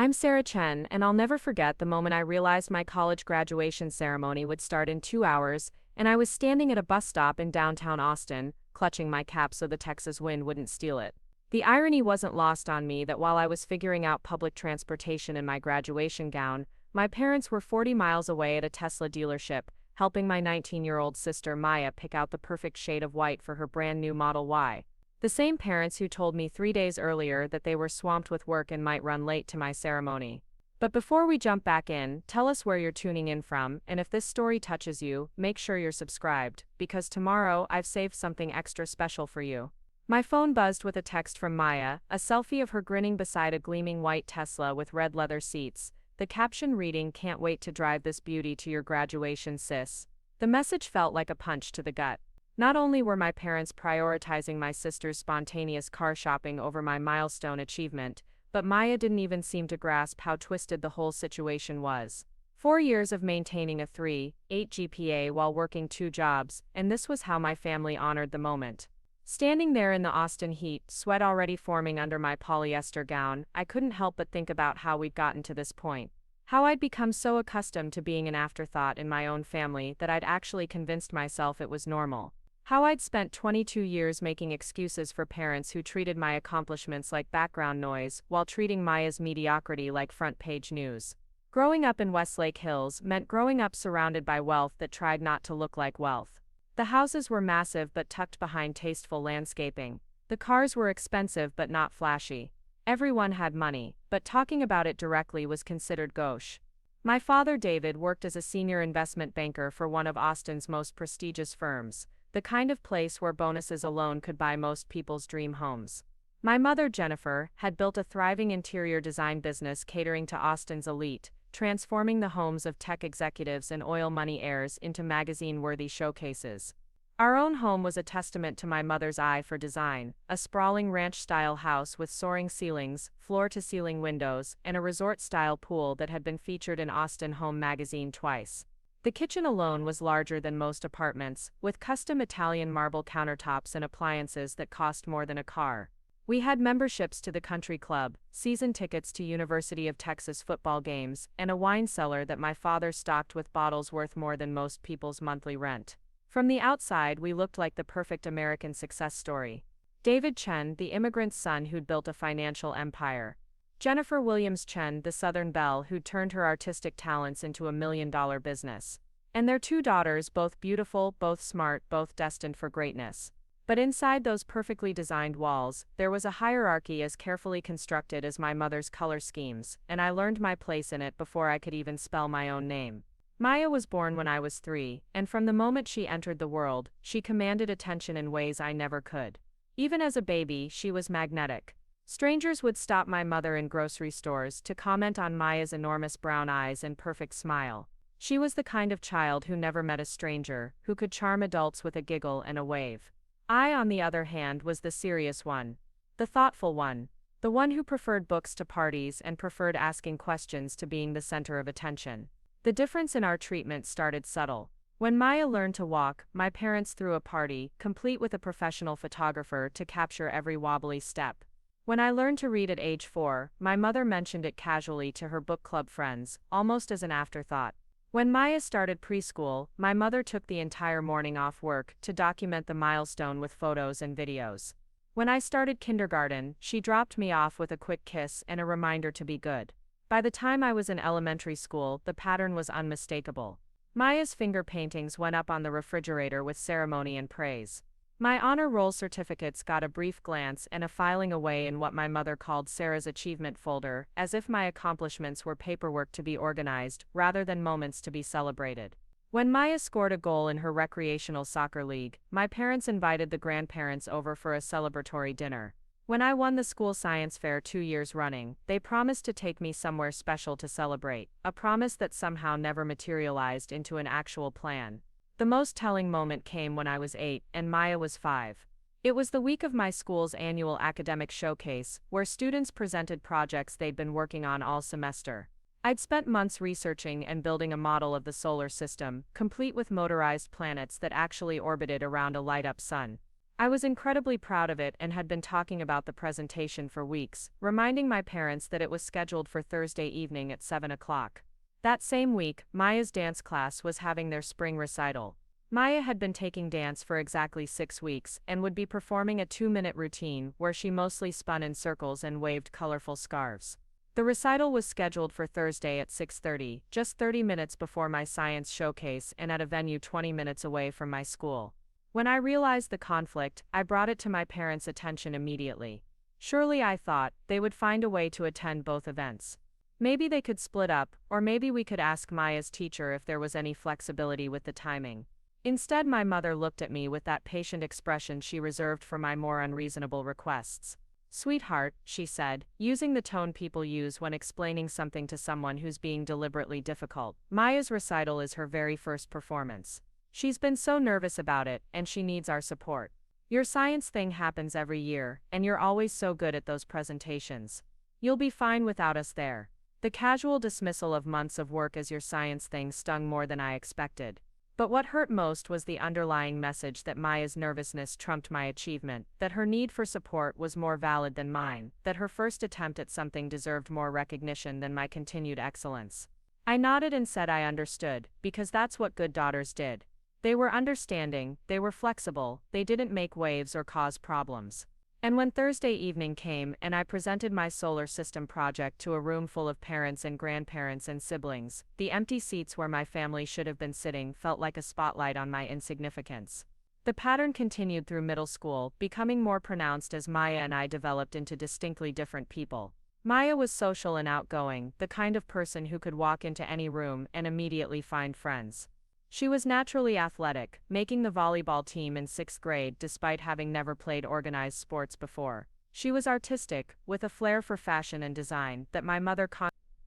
I'm Sarah Chen, and I'll never forget the moment I realized my college graduation ceremony would start in 2 hours, and I was standing at a bus stop in downtown Austin, clutching my cap so the Texas wind wouldn't steal it. The irony wasn't lost on me that while I was figuring out public transportation in my graduation gown, my parents were 40 miles away at a Tesla dealership, helping my 19-year-old sister Maya pick out the perfect shade of white for her brand new Model Y. The same parents who told me 3 days earlier that they were swamped with work and might run late to my ceremony. But before we jump back in, tell us where you're tuning in from, and if this story touches you, make sure you're subscribed, because tomorrow I've saved something extra special for you. My phone buzzed with a text from Maya, a selfie of her grinning beside a gleaming white Tesla with red leather seats, the caption reading, "Can't wait to drive this beauty to your graduation, sis." The message felt like a punch to the gut. Not only were my parents prioritizing my sister's spontaneous car shopping over my milestone achievement, but Maya didn't even seem to grasp how twisted the whole situation was. 4 years of maintaining a 3.8 GPA while working 2 jobs, and this was how my family honored the moment. Standing there in the Austin heat, sweat already forming under my polyester gown, I couldn't help but think about how we'd gotten to this point. How I'd become so accustomed to being an afterthought in my own family that I'd actually convinced myself it was normal. How I'd spent 22 years making excuses for parents who treated my accomplishments like background noise while treating Maya's mediocrity like front-page news. Growing up in Westlake Hills meant growing up surrounded by wealth that tried not to look like wealth. The houses were massive but tucked behind tasteful landscaping. The cars were expensive but not flashy. Everyone had money, but talking about it directly was considered gauche. My father David worked as a senior investment banker for one of Austin's most prestigious firms, the kind of place where bonuses alone could buy most people's dream homes. My mother, Jennifer, had built a thriving interior design business catering to Austin's elite, transforming the homes of tech executives and oil money heirs into magazine-worthy showcases. Our own home was a testament to my mother's eye for design, a sprawling ranch-style house with soaring ceilings, floor-to-ceiling windows, and a resort-style pool that had been featured in Austin Home magazine twice. The kitchen alone was larger than most apartments, with custom Italian marble countertops and appliances that cost more than a car. We had memberships to the country club, season tickets to University of Texas football games, and a wine cellar that my father stocked with bottles worth more than most people's monthly rent. From the outside, we looked like the perfect American success story. David Chen, the immigrant's son who'd built a financial empire. Jennifer Williams Chen, the Southern belle who'd turned her artistic talents into a $1 million business. And their 2 daughters, both beautiful, both smart, both destined for greatness. But inside those perfectly designed walls, there was a hierarchy as carefully constructed as my mother's color schemes, and I learned my place in it before I could even spell my own name. Maya was born when I was 3, and from the moment she entered the world, she commanded attention in ways I never could. Even as a baby, she was magnetic. Strangers would stop my mother in grocery stores to comment on Maya's enormous brown eyes and perfect smile. She was the kind of child who never met a stranger, who could charm adults with a giggle and a wave. I, on the other hand, was the serious one. The thoughtful one. The one who preferred books to parties and preferred asking questions to being the center of attention. The difference in our treatment started subtle. When Maya learned to walk, my parents threw a party, complete with a professional photographer to capture every wobbly step. When I learned to read at age 4, my mother mentioned it casually to her book club friends, almost as an afterthought. When Maya started preschool, my mother took the entire morning off work to document the milestone with photos and videos. When I started kindergarten, she dropped me off with a quick kiss and a reminder to be good. By the time I was in elementary school, the pattern was unmistakable. Maya's finger paintings went up on the refrigerator with ceremony and praise. My honor roll certificates got a brief glance and a filing away in what my mother called Sarah's achievement folder, as if my accomplishments were paperwork to be organized, rather than moments to be celebrated. When Maya scored a goal in her recreational soccer league, my parents invited the grandparents over for a celebratory dinner. When I won the school science fair 2 years running, they promised to take me somewhere special to celebrate, a promise that somehow never materialized into an actual plan. The most telling moment came when I was 8 and Maya was 5. It was the week of my school's annual academic showcase, where students presented projects they'd been working on all semester. I'd spent months researching and building a model of the solar system, complete with motorized planets that actually orbited around a light-up sun. I was incredibly proud of it and had been talking about the presentation for weeks, reminding my parents that it was scheduled for Thursday evening at 7 o'clock. That same week, Maya's dance class was having their spring recital. Maya had been taking dance for exactly 6 weeks and would be performing a 2-minute routine where she mostly spun in circles and waved colorful scarves. The recital was scheduled for Thursday at 6:30, just 30 minutes before my science showcase and at a venue 20 minutes away from my school. When I realized the conflict, I brought it to my parents' attention immediately. Surely, I thought, they would find a way to attend both events. Maybe they could split up, or maybe we could ask Maya's teacher if there was any flexibility with the timing. Instead, my mother looked at me with that patient expression she reserved for my more unreasonable requests. "Sweetheart," she said, using the tone people use when explaining something to someone who's being deliberately difficult, "Maya's recital is her very first performance. She's been so nervous about it, and she needs our support. Your science thing happens every year, and you're always so good at those presentations. You'll be fine without us there." The casual dismissal of months of work as your science thing stung more than I expected. But what hurt most was the underlying message that Maya's nervousness trumped my achievement, that her need for support was more valid than mine, that her first attempt at something deserved more recognition than my continued excellence. I nodded and said I understood, because that's what good daughters did. They were understanding, they were flexible, they didn't make waves or cause problems. And when Thursday evening came and I presented my solar system project to a room full of parents and grandparents and siblings, the empty seats where my family should have been sitting felt like a spotlight on my insignificance. The pattern continued through middle school, becoming more pronounced as Maya and I developed into distinctly different people. Maya was social and outgoing, the kind of person who could walk into any room and immediately find friends. She was naturally athletic, making the volleyball team in 6th grade despite having never played organized sports before. She was artistic, with a flair for fashion and design that my mother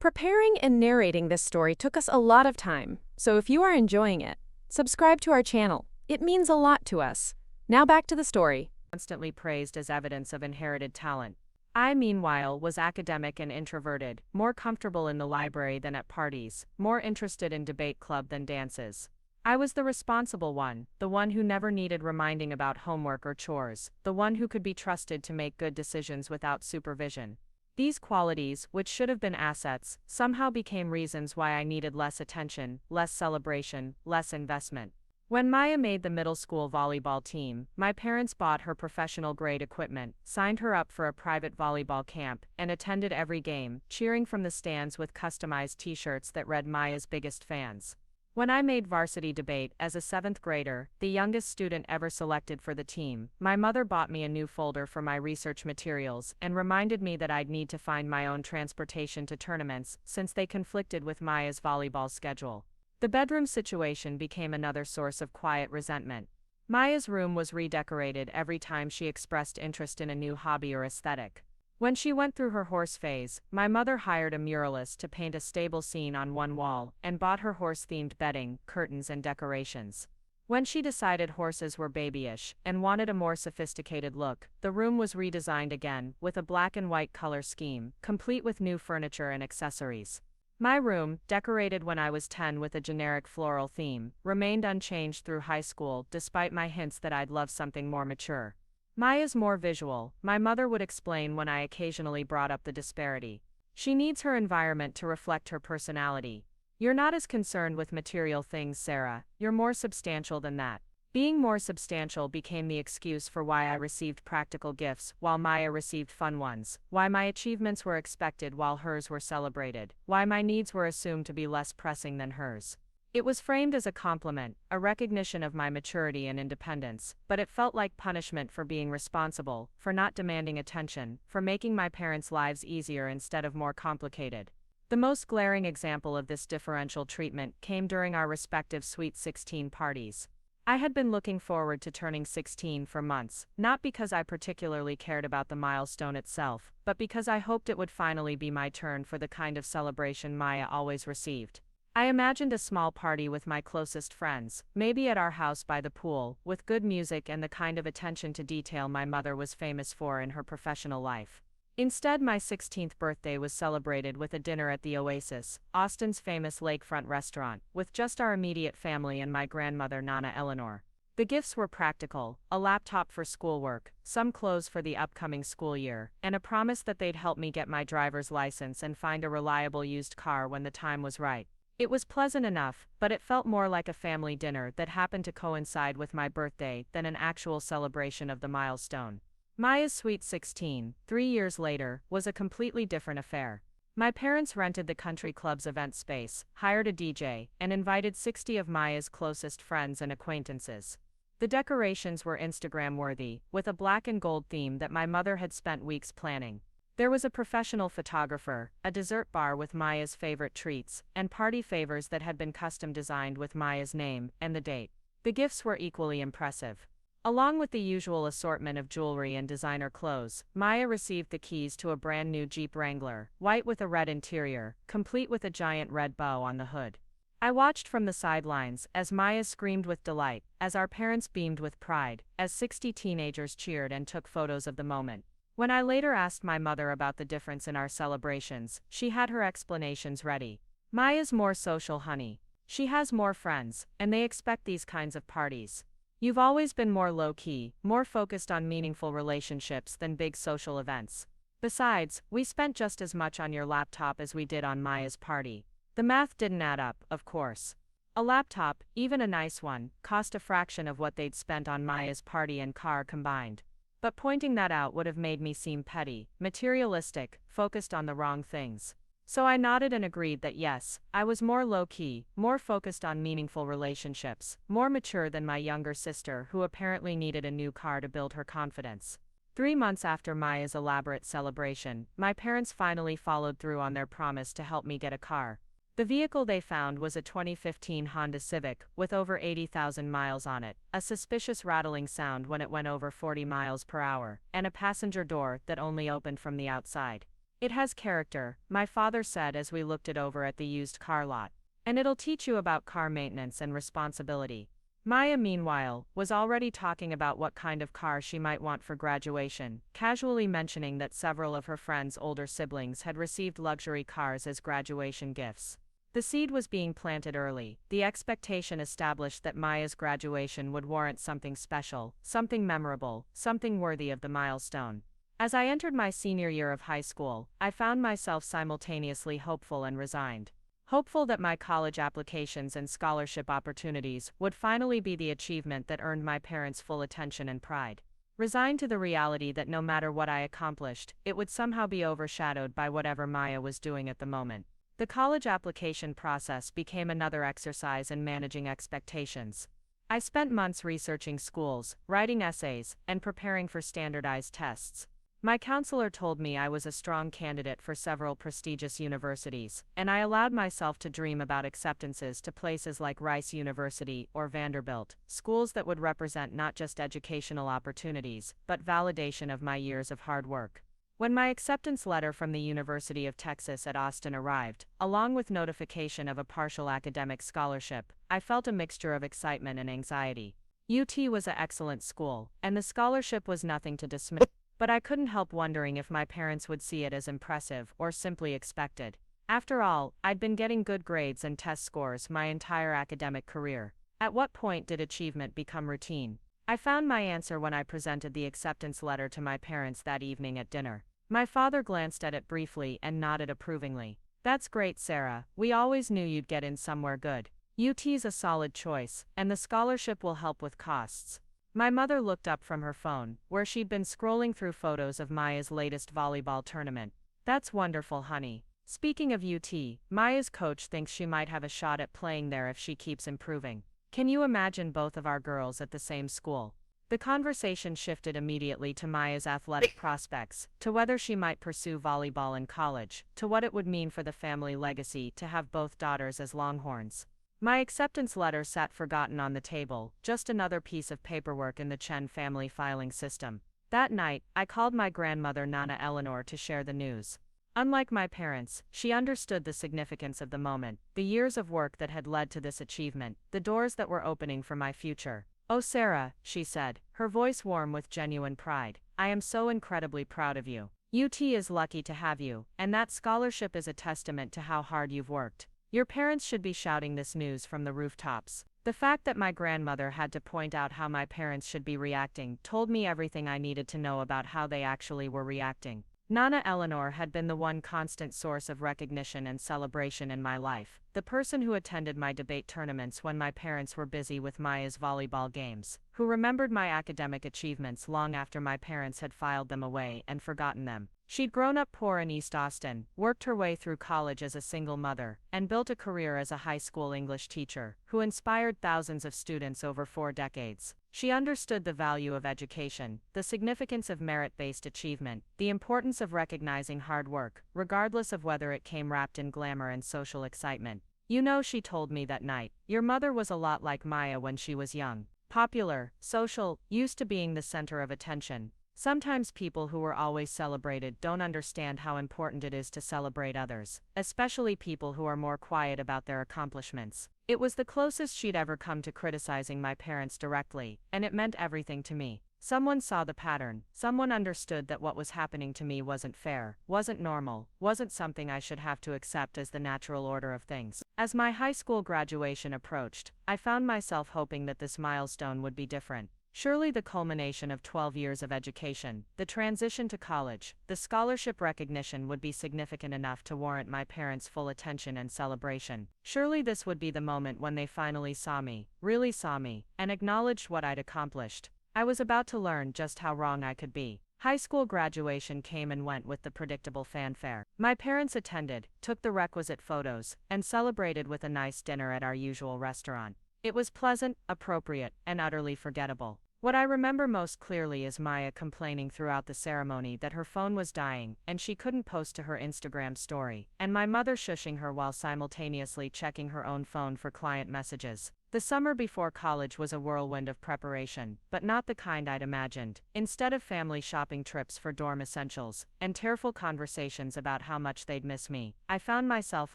Preparing and narrating this story took us a lot of time, so if you are enjoying it, subscribe to our channel. It means a lot to us. Now back to the story. Constantly praised as evidence of inherited talent. I, meanwhile, was academic and introverted, more comfortable in the library than at parties, more interested in debate club than dances. I was the responsible one, the one who never needed reminding about homework or chores, the one who could be trusted to make good decisions without supervision. These qualities, which should have been assets, somehow became reasons why I needed less attention, less celebration, less investment. When Maya made the middle school volleyball team, my parents bought her professional-grade equipment, signed her up for a private volleyball camp, and attended every game, cheering from the stands with customized t-shirts that read "Maya's biggest fans." When I made varsity debate as a 7th grader, the youngest student ever selected for the team, my mother bought me a new folder for my research materials and reminded me that I'd need to find my own transportation to tournaments since they conflicted with Maya's volleyball schedule. The bedroom situation became another source of quiet resentment. Maya's room was redecorated every time she expressed interest in a new hobby or aesthetic. When she went through her horse phase, my mother hired a muralist to paint a stable scene on one wall and bought her horse-themed bedding, curtains, and decorations. When she decided horses were babyish and wanted a more sophisticated look, the room was redesigned again with a black and white color scheme, complete with new furniture and accessories. My room, decorated when I was 10 with a generic floral theme, remained unchanged through high school despite my hints that I'd love something more mature. Maya's more visual, my mother would explain when I occasionally brought up the disparity. She needs her environment to reflect her personality. You're not as concerned with material things, Sarah, you're more substantial than that. Being more substantial became the excuse for why I received practical gifts while Maya received fun ones, why my achievements were expected while hers were celebrated, why my needs were assumed to be less pressing than hers. It was framed as a compliment, a recognition of my maturity and independence, but it felt like punishment for being responsible, for not demanding attention, for making my parents' lives easier instead of more complicated. The most glaring example of this differential treatment came during our respective Sweet 16 parties. I had been looking forward to turning 16 for months, not because I particularly cared about the milestone itself, but because I hoped it would finally be my turn for the kind of celebration Maya always received. I imagined a small party with my closest friends, maybe at our house by the pool, with good music and the kind of attention to detail my mother was famous for in her professional life. Instead, my 16th birthday was celebrated with a dinner at the Oasis, Austin's famous lakefront restaurant, with just our immediate family and my grandmother Nana Eleanor. The gifts were practical: a laptop for schoolwork, some clothes for the upcoming school year, and a promise that they'd help me get my driver's license and find a reliable used car when the time was right. It was pleasant enough, but it felt more like a family dinner that happened to coincide with my birthday than an actual celebration of the milestone. Maya's sweet 16, 3 years later, was a completely different affair. My parents rented the country club's event space, hired a DJ, and invited 60 of Maya's closest friends and acquaintances. The decorations were Instagram-worthy, with a black and gold theme that my mother had spent weeks planning. There was a professional photographer, a dessert bar with Maya's favorite treats, and party favors that had been custom designed with Maya's name and the date. The gifts were equally impressive. Along with the usual assortment of jewelry and designer clothes, Maya received the keys to a brand new Jeep Wrangler, white with a red interior, complete with a giant red bow on the hood. I watched from the sidelines as Maya screamed with delight, as our parents beamed with pride, as 60 teenagers cheered and took photos of the moment. When I later asked my mother about the difference in our celebrations, she had her explanations ready. Maya's more social, honey. She has more friends, and they expect these kinds of parties. You've always been more low-key, more focused on meaningful relationships than big social events. Besides, we spent just as much on your laptop as we did on Maya's party. The math didn't add up, of course. A laptop, even a nice one, cost a fraction of what they'd spent on Maya's party and car combined. But pointing that out would have made me seem petty, materialistic, focused on the wrong things. So I nodded and agreed that yes, I was more low-key, more focused on meaningful relationships, more mature than my younger sister who apparently needed a new car to build her confidence. 3 months after Maya's elaborate celebration, my parents finally followed through on their promise to help me get a car. The vehicle they found was a 2015 Honda Civic with over 80,000 miles on it, a suspicious rattling sound when it went over 40 miles per hour, and a passenger door that only opened from the outside. It has character, my father said as we looked it over at the used car lot. And it'll teach you about car maintenance and responsibility. Maya, meanwhile, was already talking about what kind of car she might want for graduation, casually mentioning that several of her friends' older siblings had received luxury cars as graduation gifts. The seed was being planted early, the expectation established that Maya's graduation would warrant something special, something memorable, something worthy of the milestone. As I entered my senior year of high school, I found myself simultaneously hopeful and resigned. Hopeful that my college applications and scholarship opportunities would finally be the achievement that earned my parents full attention and pride. Resigned to the reality that no matter what I accomplished, it would somehow be overshadowed by whatever Maya was doing at the moment. The college application process became another exercise in managing expectations. I spent months researching schools, writing essays, and preparing for standardized tests. My counselor told me I was a strong candidate for several prestigious universities, and I allowed myself to dream about acceptances to places like Rice University or Vanderbilt, schools that would represent not just educational opportunities, but validation of my years of hard work. When my acceptance letter from the University of Texas at Austin arrived, along with notification of a partial academic scholarship, I felt a mixture of excitement and anxiety. UT was an excellent school, and the scholarship was nothing to dismiss. But I couldn't help wondering if my parents would see it as impressive or simply expected. After all, I'd been getting good grades and test scores my entire academic career. At what point did achievement become routine? I found my answer when I presented the acceptance letter to my parents that evening at dinner. My father glanced at it briefly and nodded approvingly. "That's great, Sarah. We always knew you'd get in somewhere good. UT's a solid choice, and the scholarship will help with costs." My mother looked up from her phone, where she'd been scrolling through photos of Maya's latest volleyball tournament. "That's wonderful, honey. Speaking of UT, Maya's coach thinks she might have a shot at playing there if she keeps improving. Can you imagine both of our girls at the same school?" The conversation shifted immediately to Maya's athletic prospects, to whether she might pursue volleyball in college, to what it would mean for the family legacy to have both daughters as Longhorns. My acceptance letter sat forgotten on the table, just another piece of paperwork in the Chen family filing system. That night, I called my grandmother Nana Eleanor to share the news. Unlike my parents, she understood the significance of the moment, the years of work that had led to this achievement, the doors that were opening for my future. "Oh Sarah," she said, her voice warm with genuine pride, "I am so incredibly proud of you. UT is lucky to have you, and that scholarship is a testament to how hard you've worked. Your parents should be shouting this news from the rooftops." The fact that my grandmother had to point out how my parents should be reacting told me everything I needed to know about how they actually were reacting. Nana Eleanor had been the one constant source of recognition and celebration in my life, the person who attended my debate tournaments when my parents were busy with Maya's volleyball games, who remembered my academic achievements long after my parents had filed them away and forgotten them. She'd grown up poor in East Austin, worked her way through college as a single mother, and built a career as a high school English teacher, who inspired thousands of students over 4 decades. She understood the value of education, the significance of merit-based achievement, the importance of recognizing hard work, regardless of whether it came wrapped in glamour and social excitement. You know, she told me that night, your mother was a lot like Maya when she was young. Popular, social, used to being the center of attention. Sometimes people who were always celebrated don't understand how important it is to celebrate others, especially people who are more quiet about their accomplishments. It was the closest she'd ever come to criticizing my parents directly, and it meant everything to me. Someone saw the pattern, someone understood that what was happening to me wasn't fair, wasn't normal, wasn't something I should have to accept as the natural order of things. As my high school graduation approached, I found myself hoping that this milestone would be different. Surely the culmination of 12 years of education, the transition to college, the scholarship recognition would be significant enough to warrant my parents' full attention and celebration. Surely this would be the moment when they finally saw me, really saw me, and acknowledged what I'd accomplished. I was about to learn just how wrong I could be. High school graduation came and went with the predictable fanfare. My parents attended, took the requisite photos, and celebrated with a nice dinner at our usual restaurant. It was pleasant, appropriate, and utterly forgettable. What I remember most clearly is Maya complaining throughout the ceremony that her phone was dying and she couldn't post to her Instagram story, and my mother shushing her while simultaneously checking her own phone for client messages. The summer before college was a whirlwind of preparation, but not the kind I'd imagined. Instead of family shopping trips for dorm essentials and tearful conversations about how much they'd miss me, I found myself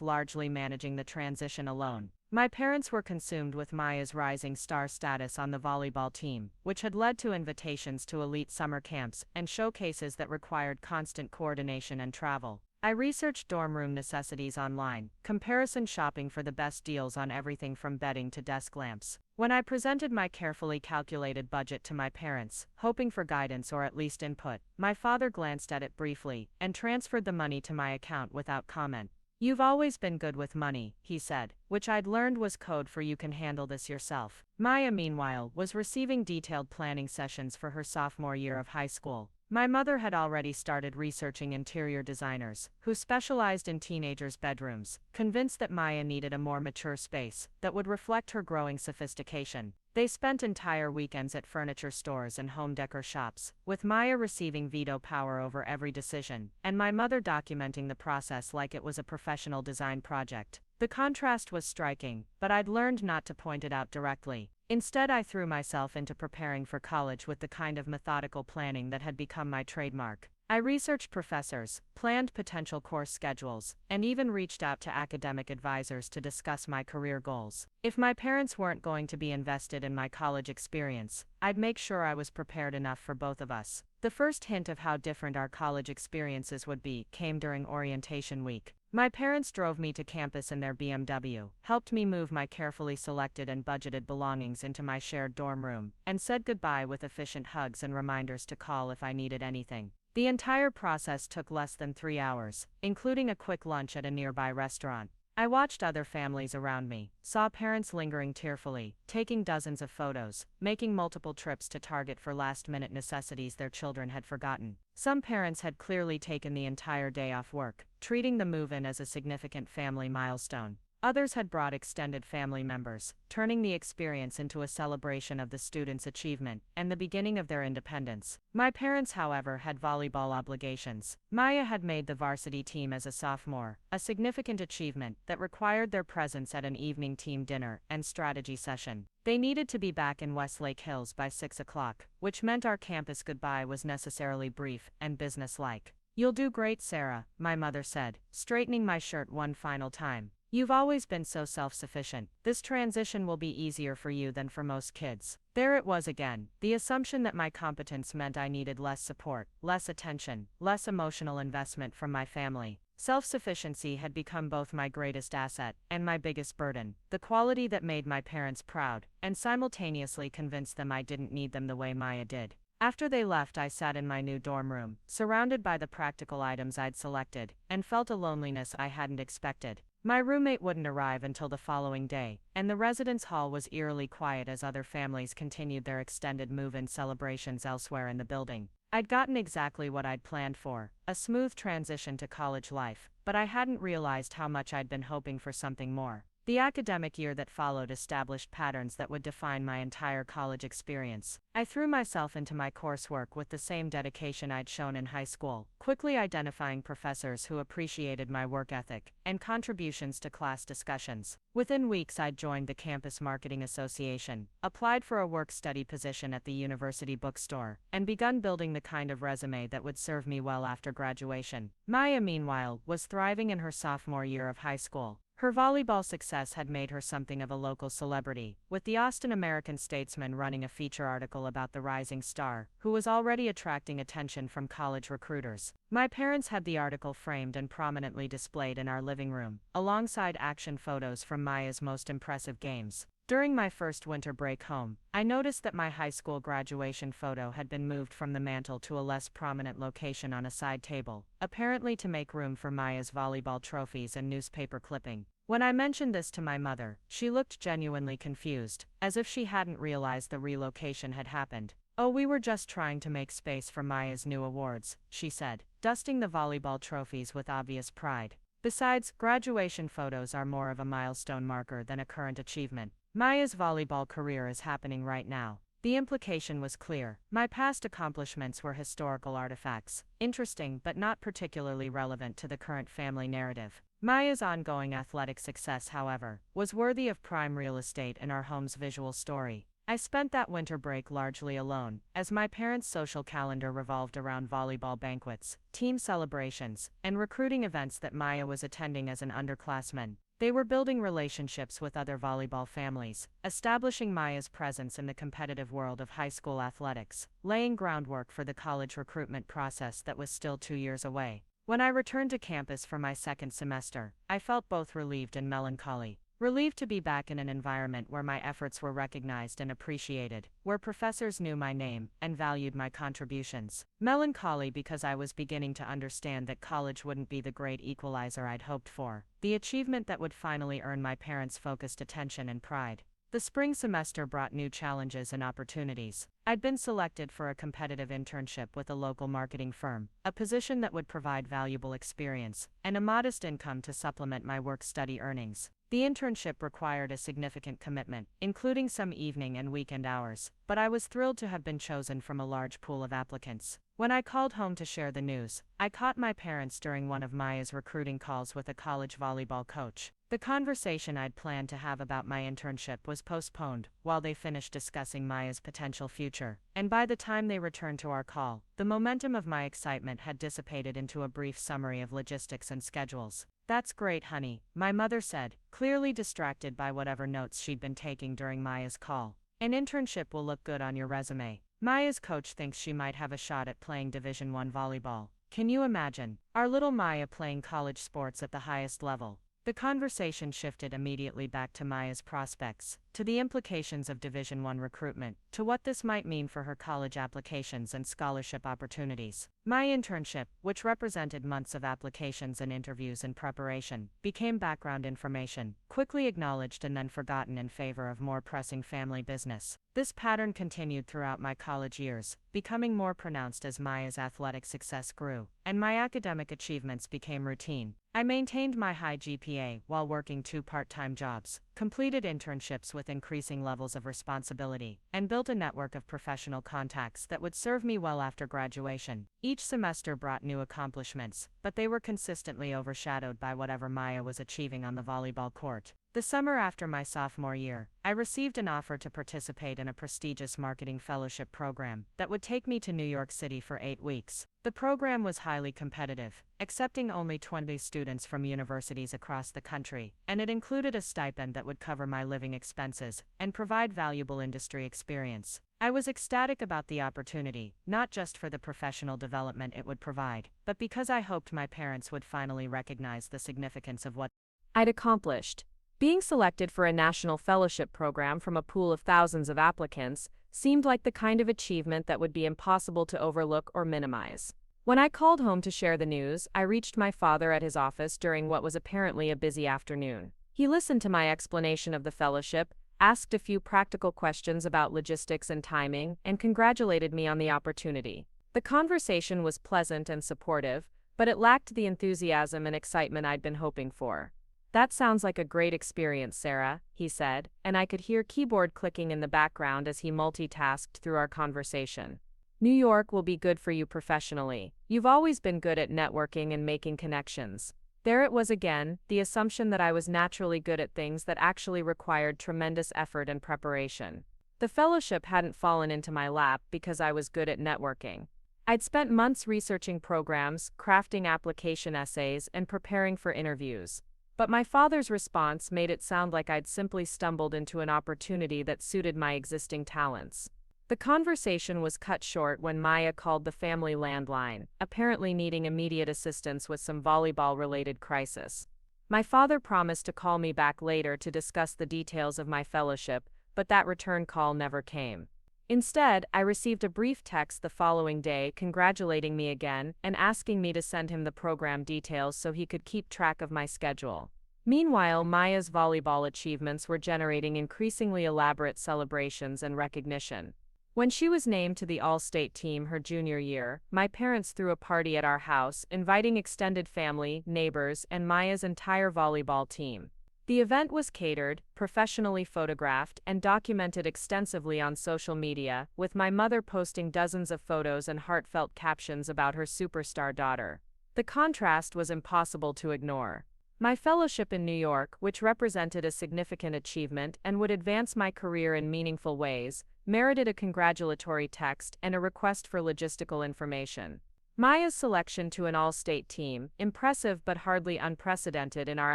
largely managing the transition alone. My parents were consumed with Maya's rising star status on the volleyball team, which had led to invitations to elite summer camps and showcases that required constant coordination and travel. I researched dorm room necessities online, comparison shopping for the best deals on everything from bedding to desk lamps. When I presented my carefully calculated budget to my parents, hoping for guidance or at least input, my father glanced at it briefly and transferred the money to my account without comment. "You've always been good with money," he said, which I'd learned was code for "you can handle this yourself." Maya, meanwhile, was receiving detailed planning sessions for her sophomore year of high school. My mother had already started researching interior designers, who specialized in teenagers' bedrooms, convinced that Maya needed a more mature space that would reflect her growing sophistication. They spent entire weekends at furniture stores and home decor shops, with Maya receiving veto power over every decision, and my mother documenting the process like it was a professional design project. The contrast was striking, but I'd learned not to point it out directly. Instead, I threw myself into preparing for college with the kind of methodical planning that had become my trademark. I researched professors, planned potential course schedules, and even reached out to academic advisors to discuss my career goals. If my parents weren't going to be invested in my college experience, I'd make sure I was prepared enough for both of us. The first hint of how different our college experiences would be came during orientation week. My parents drove me to campus in their BMW, helped me move my carefully selected and budgeted belongings into my shared dorm room, and said goodbye with efficient hugs and reminders to call if I needed anything. The entire process took less than 3 hours, including a quick lunch at a nearby restaurant. I watched other families around me, saw parents lingering tearfully, taking dozens of photos, making multiple trips to Target for last-minute necessities their children had forgotten. Some parents had clearly taken the entire day off work, treating the move-in as a significant family milestone. Others had brought extended family members, turning the experience into a celebration of the students' achievement and the beginning of their independence. My parents, however, had volleyball obligations. Maya had made the varsity team as a sophomore, a significant achievement that required their presence at an evening team dinner and strategy session. They needed to be back in Westlake Hills by 6 o'clock, which meant our campus goodbye was necessarily brief and businesslike. "You'll do great, Sarah," my mother said, straightening my shirt one final time. "You've always been so self-sufficient. This transition will be easier for you than for most kids." There it was again, the assumption that my competence meant I needed less support, less attention, less emotional investment from my family. Self-sufficiency had become both my greatest asset and my biggest burden, the quality that made my parents proud, and simultaneously convinced them I didn't need them the way Maya did. After they left, I sat in my new dorm room, surrounded by the practical items I'd selected, and felt a loneliness I hadn't expected. My roommate wouldn't arrive until the following day, and the residence hall was eerily quiet as other families continued their extended move-in celebrations elsewhere in the building. I'd gotten exactly what I'd planned for, a smooth transition to college life, but I hadn't realized how much I'd been hoping for something more. The academic year that followed established patterns that would define my entire college experience. I threw myself into my coursework with the same dedication I'd shown in high school, quickly identifying professors who appreciated my work ethic and contributions to class discussions. Within weeks, I'd joined the Campus Marketing Association, applied for a work-study position at the university bookstore, and begun building the kind of resume that would serve me well after graduation. Maya, meanwhile, was thriving in her sophomore year of high school. Her volleyball success had made her something of a local celebrity, with the Austin American-Statesman running a feature article about the rising star, who was already attracting attention from college recruiters. My parents had the article framed and prominently displayed in our living room, alongside action photos from Maya's most impressive games. During my first winter break home, I noticed that my high school graduation photo had been moved from the mantel to a less prominent location on a side table, apparently to make room for Maya's volleyball trophies and newspaper clipping. When I mentioned this to my mother, she looked genuinely confused, as if she hadn't realized the relocation had happened. "Oh, we were just trying to make space for Maya's new awards," she said, dusting the volleyball trophies with obvious pride. Besides, graduation photos are more of a milestone marker than a current achievement. Maya's volleyball career is happening right now. The implication was clear. My past accomplishments were historical artifacts, interesting but not particularly relevant to the current family narrative. Maya's ongoing athletic success, however, was worthy of prime real estate in our home's visual story. I spent that winter break largely alone, as my parents' social calendar revolved around volleyball banquets, team celebrations, and recruiting events that Maya was attending as an underclassman. They were building relationships with other volleyball families, establishing Maya's presence in the competitive world of high school athletics, laying groundwork for the college recruitment process that was still 2 years away. When I returned to campus for my second semester, I felt both relieved and melancholy. Relieved to be back in an environment where my efforts were recognized and appreciated, where professors knew my name and valued my contributions. Melancholy because I was beginning to understand that college wouldn't be the great equalizer I'd hoped for, the achievement that would finally earn my parents' focused attention and pride. The spring semester brought new challenges and opportunities. I'd been selected for a competitive internship with a local marketing firm, a position that would provide valuable experience and a modest income to supplement my work-study earnings. The internship required a significant commitment, including some evening and weekend hours, but I was thrilled to have been chosen from a large pool of applicants. When I called home to share the news, I caught my parents during one of Maya's recruiting calls with a college volleyball coach. The conversation I'd planned to have about my internship was postponed while they finished discussing Maya's potential future, and by the time they returned to our call, the momentum of my excitement had dissipated into a brief summary of logistics and schedules. "That's great, honey," my mother said, clearly distracted by whatever notes she'd been taking during Maya's call. "An internship will look good on your resume. Maya's coach thinks she might have a shot at playing Division I volleyball. Can you imagine? Our little Maya playing college sports at the highest level." The conversation shifted immediately back to Maya's prospects, to the implications of Division I recruitment, to what this might mean for her college applications and scholarship opportunities. My internship, which represented months of applications and interviews in preparation, became background information, quickly acknowledged and then forgotten in favor of more pressing family business. This pattern continued throughout my college years, becoming more pronounced as Maya's athletic success grew, and my academic achievements became routine. I maintained my high GPA while working 2 part-time jobs, completed internships with increasing levels of responsibility, and built a network of professional contacts that would serve me well after graduation. Each semester brought new accomplishments, but they were consistently overshadowed by whatever Maya was achieving on the volleyball court. The summer after my sophomore year, I received an offer to participate in a prestigious marketing fellowship program that would take me to New York City for 8 weeks. The program was highly competitive, accepting only 20 students from universities across the country, and it included a stipend that would cover my living expenses and provide valuable industry experience. I was ecstatic about the opportunity, not just for the professional development it would provide, but because I hoped my parents would finally recognize the significance of what I'd accomplished. Being selected for a national fellowship program from a pool of thousands of applicants seemed like the kind of achievement that would be impossible to overlook or minimize. When I called home to share the news, I reached my father at his office during what was apparently a busy afternoon. He listened to my explanation of the fellowship, asked a few practical questions about logistics and timing, and congratulated me on the opportunity. The conversation was pleasant and supportive, but it lacked the enthusiasm and excitement I'd been hoping for. "That sounds like a great experience, Sarah," he said, and I could hear keyboard clicking in the background as he multitasked through our conversation. "New York will be good for you professionally. You've always been good at networking and making connections." There it was again, the assumption that I was naturally good at things that actually required tremendous effort and preparation. The fellowship hadn't fallen into my lap because I was good at networking. I'd spent months researching programs, crafting application essays, and preparing for interviews. But my father's response made it sound like I'd simply stumbled into an opportunity that suited my existing talents. The conversation was cut short when Maya called the family landline, apparently needing immediate assistance with some volleyball-related crisis. My father promised to call me back later to discuss the details of my fellowship, but that return call never came. Instead, I received a brief text the following day congratulating me again and asking me to send him the program details so he could keep track of my schedule. Meanwhile, Maya's volleyball achievements were generating increasingly elaborate celebrations and recognition. When she was named to the All-State team her junior year, my parents threw a party at our house, inviting extended family, neighbors, and Maya's entire volleyball team. The event was catered, professionally photographed, and documented extensively on social media, with my mother posting dozens of photos and heartfelt captions about her superstar daughter. The contrast was impossible to ignore. My fellowship in New York, which represented a significant achievement and would advance my career in meaningful ways, merited a congratulatory text and a request for logistical information. Maya's selection to an all-state team, impressive but hardly unprecedented in our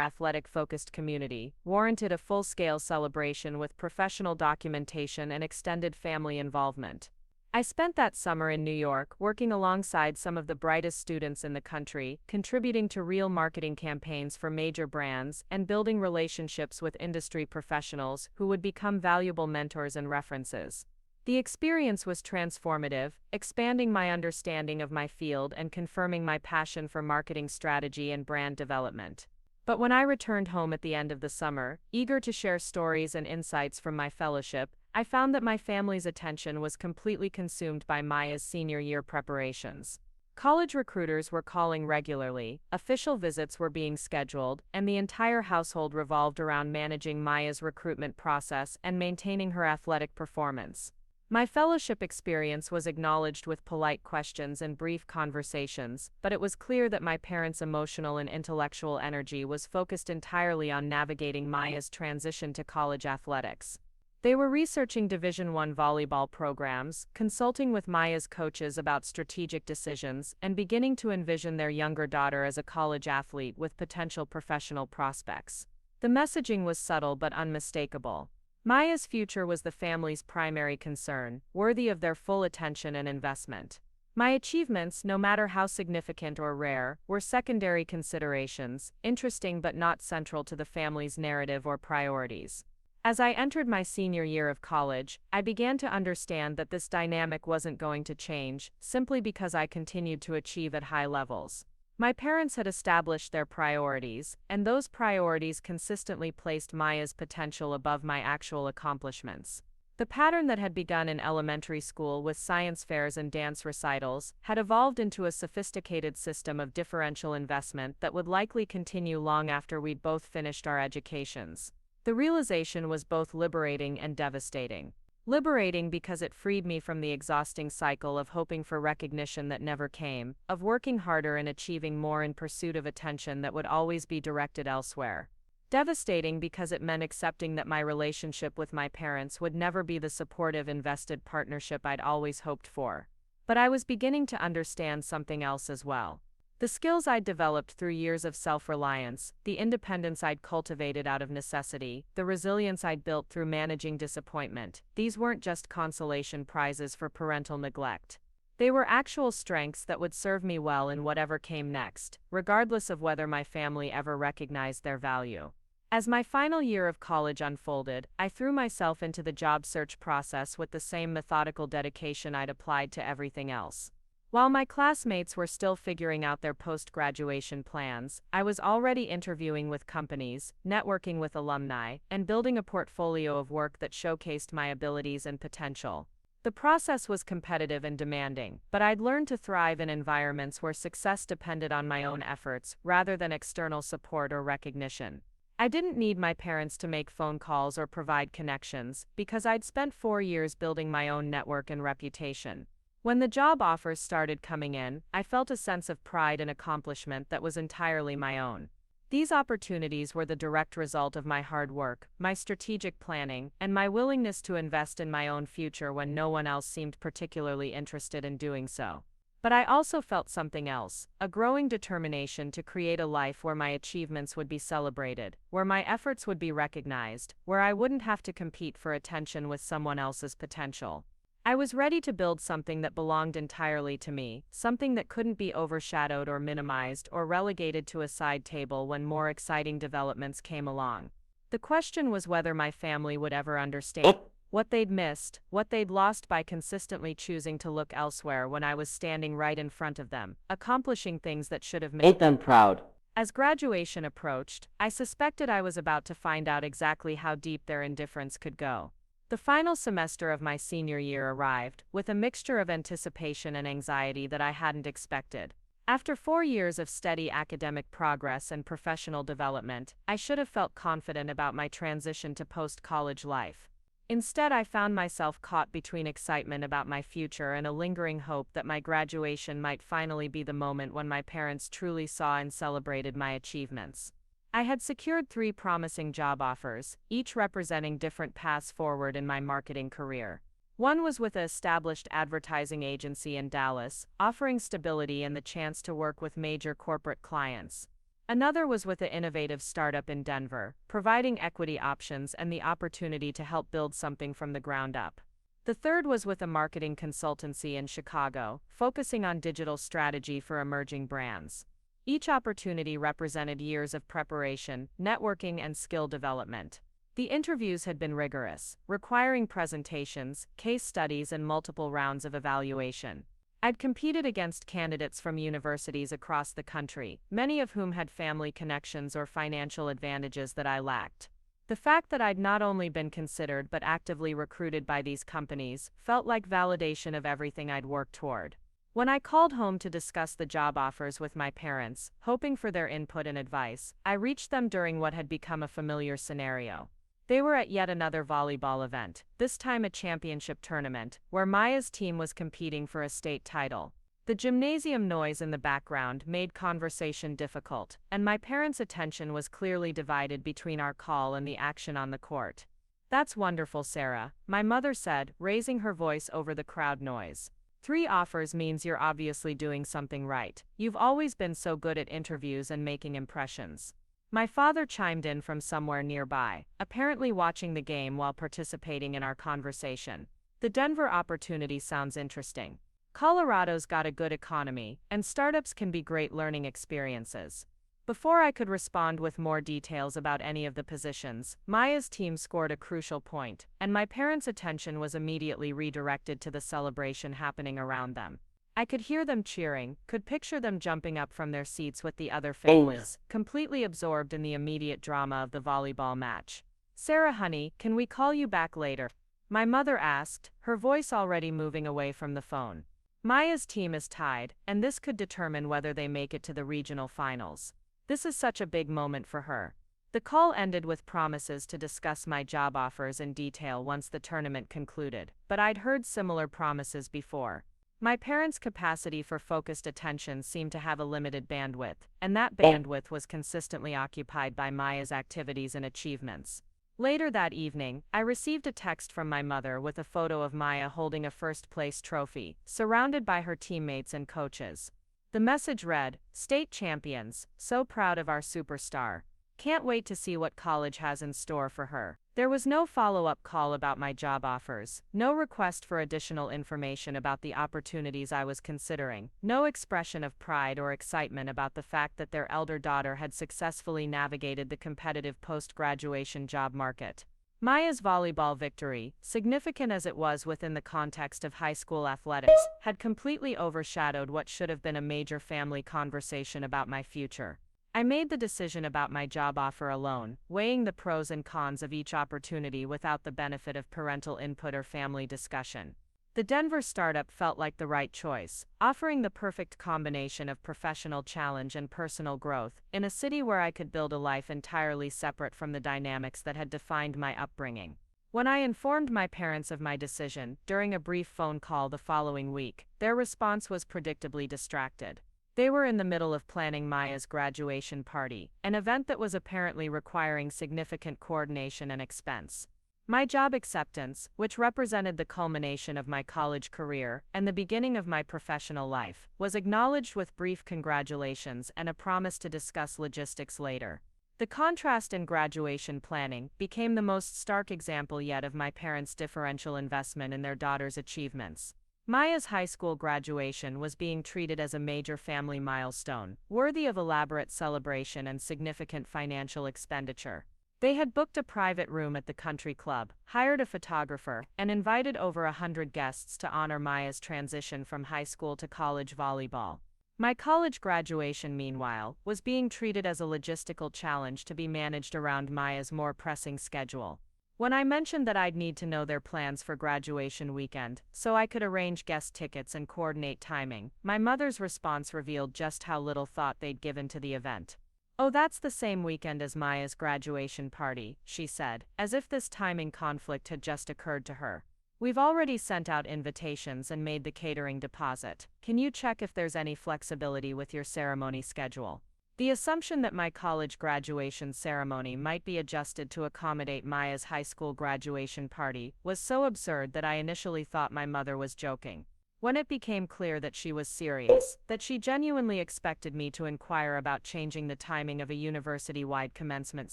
athletic-focused community, warranted a full-scale celebration with professional documentation and extended family involvement. I spent that summer in New York working alongside some of the brightest students in the country, contributing to real marketing campaigns for major brands, and building relationships with industry professionals who would become valuable mentors and references. The experience was transformative, expanding my understanding of my field and confirming my passion for marketing strategy and brand development. But when I returned home at the end of the summer, eager to share stories and insights from my fellowship, I found that my family's attention was completely consumed by Maya's senior year preparations. College recruiters were calling regularly, official visits were being scheduled, and the entire household revolved around managing Maya's recruitment process and maintaining her athletic performance. My fellowship experience was acknowledged with polite questions and brief conversations, but it was clear that my parents' emotional and intellectual energy was focused entirely on navigating Maya's transition to college athletics. They were researching Division I volleyball programs, consulting with Maya's coaches about strategic decisions, and beginning to envision their younger daughter as a college athlete with potential professional prospects. The messaging was subtle but unmistakable. Maya's future was the family's primary concern, worthy of their full attention and investment. My achievements, no matter how significant or rare, were secondary considerations, interesting but not central to the family's narrative or priorities. As I entered my senior year of college, I began to understand that this dynamic wasn't going to change, simply because I continued to achieve at high levels. My parents had established their priorities, and those priorities consistently placed Maya's potential above my actual accomplishments. The pattern that had begun in elementary school with science fairs and dance recitals had evolved into a sophisticated system of differential investment that would likely continue long after we'd both finished our educations. The realization was both liberating and devastating. Liberating because it freed me from the exhausting cycle of hoping for recognition that never came, of working harder and achieving more in pursuit of attention that would always be directed elsewhere. Devastating because it meant accepting that my relationship with my parents would never be the supportive, invested partnership I'd always hoped for. But I was beginning to understand something else as well. The skills I'd developed through years of self-reliance, the independence I'd cultivated out of necessity, the resilience I'd built through managing disappointment, these weren't just consolation prizes for parental neglect. They were actual strengths that would serve me well in whatever came next, regardless of whether my family ever recognized their value. As my final year of college unfolded, I threw myself into the job search process with the same methodical dedication I'd applied to everything else. While my classmates were still figuring out their post-graduation plans, I was already interviewing with companies, networking with alumni, and building a portfolio of work that showcased my abilities and potential. The process was competitive and demanding, but I'd learned to thrive in environments where success depended on my own efforts, rather than external support or recognition. I didn't need my parents to make phone calls or provide connections, because I'd spent 4 years building my own network and reputation. When the job offers started coming in, I felt a sense of pride and accomplishment that was entirely my own. These opportunities were the direct result of my hard work, my strategic planning, and my willingness to invest in my own future when no one else seemed particularly interested in doing so. But I also felt something else, a growing determination to create a life where my achievements would be celebrated, where my efforts would be recognized, where I wouldn't have to compete for attention with someone else's potential. I was ready to build something that belonged entirely to me, something that couldn't be overshadowed or minimized or relegated to a side table when more exciting developments came along. The question was whether my family would ever understand what they'd missed, what they'd lost by consistently choosing to look elsewhere when I was standing right in front of them, accomplishing things that should have made them proud. As graduation approached, I suspected I was about to find out exactly how deep their indifference could go. The final semester of my senior year arrived, with a mixture of anticipation and anxiety that I hadn't expected. After 4 years of steady academic progress and professional development, I should have felt confident about my transition to post-college life. Instead, I found myself caught between excitement about my future and a lingering hope that my graduation might finally be the moment when my parents truly saw and celebrated my achievements. I had secured 3 promising job offers, each representing different paths forward in my marketing career. One was with an established advertising agency in Dallas, offering stability and the chance to work with major corporate clients. Another was with an innovative startup in Denver, providing equity options and the opportunity to help build something from the ground up. The third was with a marketing consultancy in Chicago, focusing on digital strategy for emerging brands. Each opportunity represented years of preparation, networking, and skill development. The interviews had been rigorous, requiring presentations, case studies, and multiple rounds of evaluation. I'd competed against candidates from universities across the country, many of whom had family connections or financial advantages that I lacked. The fact that I'd not only been considered but actively recruited by these companies felt like validation of everything I'd worked toward. When I called home to discuss the job offers with my parents, hoping for their input and advice, I reached them during what had become a familiar scenario. They were at yet another volleyball event, this time a championship tournament, where Maya's team was competing for a state title. The gymnasium noise in the background made conversation difficult, and my parents' attention was clearly divided between our call and the action on the court. "That's wonderful, Sarah," my mother said, raising her voice over the crowd noise. "3 offers means you're obviously doing something right. You've always been so good at interviews and making impressions." My father chimed in from somewhere nearby, apparently watching the game while participating in our conversation. "The Denver opportunity sounds interesting. Colorado's got a good economy, and startups can be great learning experiences." Before I could respond with more details about any of the positions, Maya's team scored a crucial point, and my parents' attention was immediately redirected to the celebration happening around them. I could hear them cheering, could picture them jumping up from their seats with the other families, completely absorbed in the immediate drama of the volleyball match. "Sarah, honey, can we call you back later?" my mother asked, her voice already moving away from the phone. Maya's team is tied, and this could determine whether they make it to the regional finals. This is such a big moment for her. The call ended with promises to discuss my job offers in detail once the tournament concluded, but I'd heard similar promises before. My parents' capacity for focused attention seemed to have a limited bandwidth, and that bandwidth was consistently occupied by Maya's activities and achievements. Later that evening, I received a text from my mother with a photo of Maya holding a first-place trophy, surrounded by her teammates and coaches. The message read, "State champions, so proud of our superstar. Can't wait to see what college has in store for her." There was no follow-up call about my job offers, no request for additional information about the opportunities I was considering, no expression of pride or excitement about the fact that their elder daughter had successfully navigated the competitive post-graduation job market. Maya's volleyball victory, significant as it was within the context of high school athletics, had completely overshadowed what should have been a major family conversation about my future. I made the decision about my job offer alone, weighing the pros and cons of each opportunity without the benefit of parental input or family discussion. The Denver startup felt like the right choice, offering the perfect combination of professional challenge and personal growth, in a city where I could build a life entirely separate from the dynamics that had defined my upbringing. When I informed my parents of my decision, during a brief phone call the following week, their response was predictably distracted. They were in the middle of planning Maya's graduation party, an event that was apparently requiring significant coordination and expense. My job acceptance, which represented the culmination of my college career and the beginning of my professional life, was acknowledged with brief congratulations and a promise to discuss logistics later. The contrast in graduation planning became the most stark example yet of my parents' differential investment in their daughter's achievements. Maya's high school graduation was being treated as a major family milestone, worthy of elaborate celebration and significant financial expenditure. They had booked a private room at the country club, hired a photographer, and invited over 100 guests to honor Maya's transition from high school to college volleyball. My college graduation, meanwhile, was being treated as a logistical challenge to be managed around Maya's more pressing schedule. When I mentioned that I'd need to know their plans for graduation weekend, so I could arrange guest tickets and coordinate timing, my mother's response revealed just how little thought they'd given to the event. "Oh, that's the same weekend as Maya's graduation party," she said, as if this timing conflict had just occurred to her. "We've already sent out invitations and made the catering deposit. Can you check if there's any flexibility with your ceremony schedule?" The assumption that my college graduation ceremony might be adjusted to accommodate Maya's high school graduation party was so absurd that I initially thought my mother was joking. When it became clear that she was serious, that she genuinely expected me to inquire about changing the timing of a university-wide commencement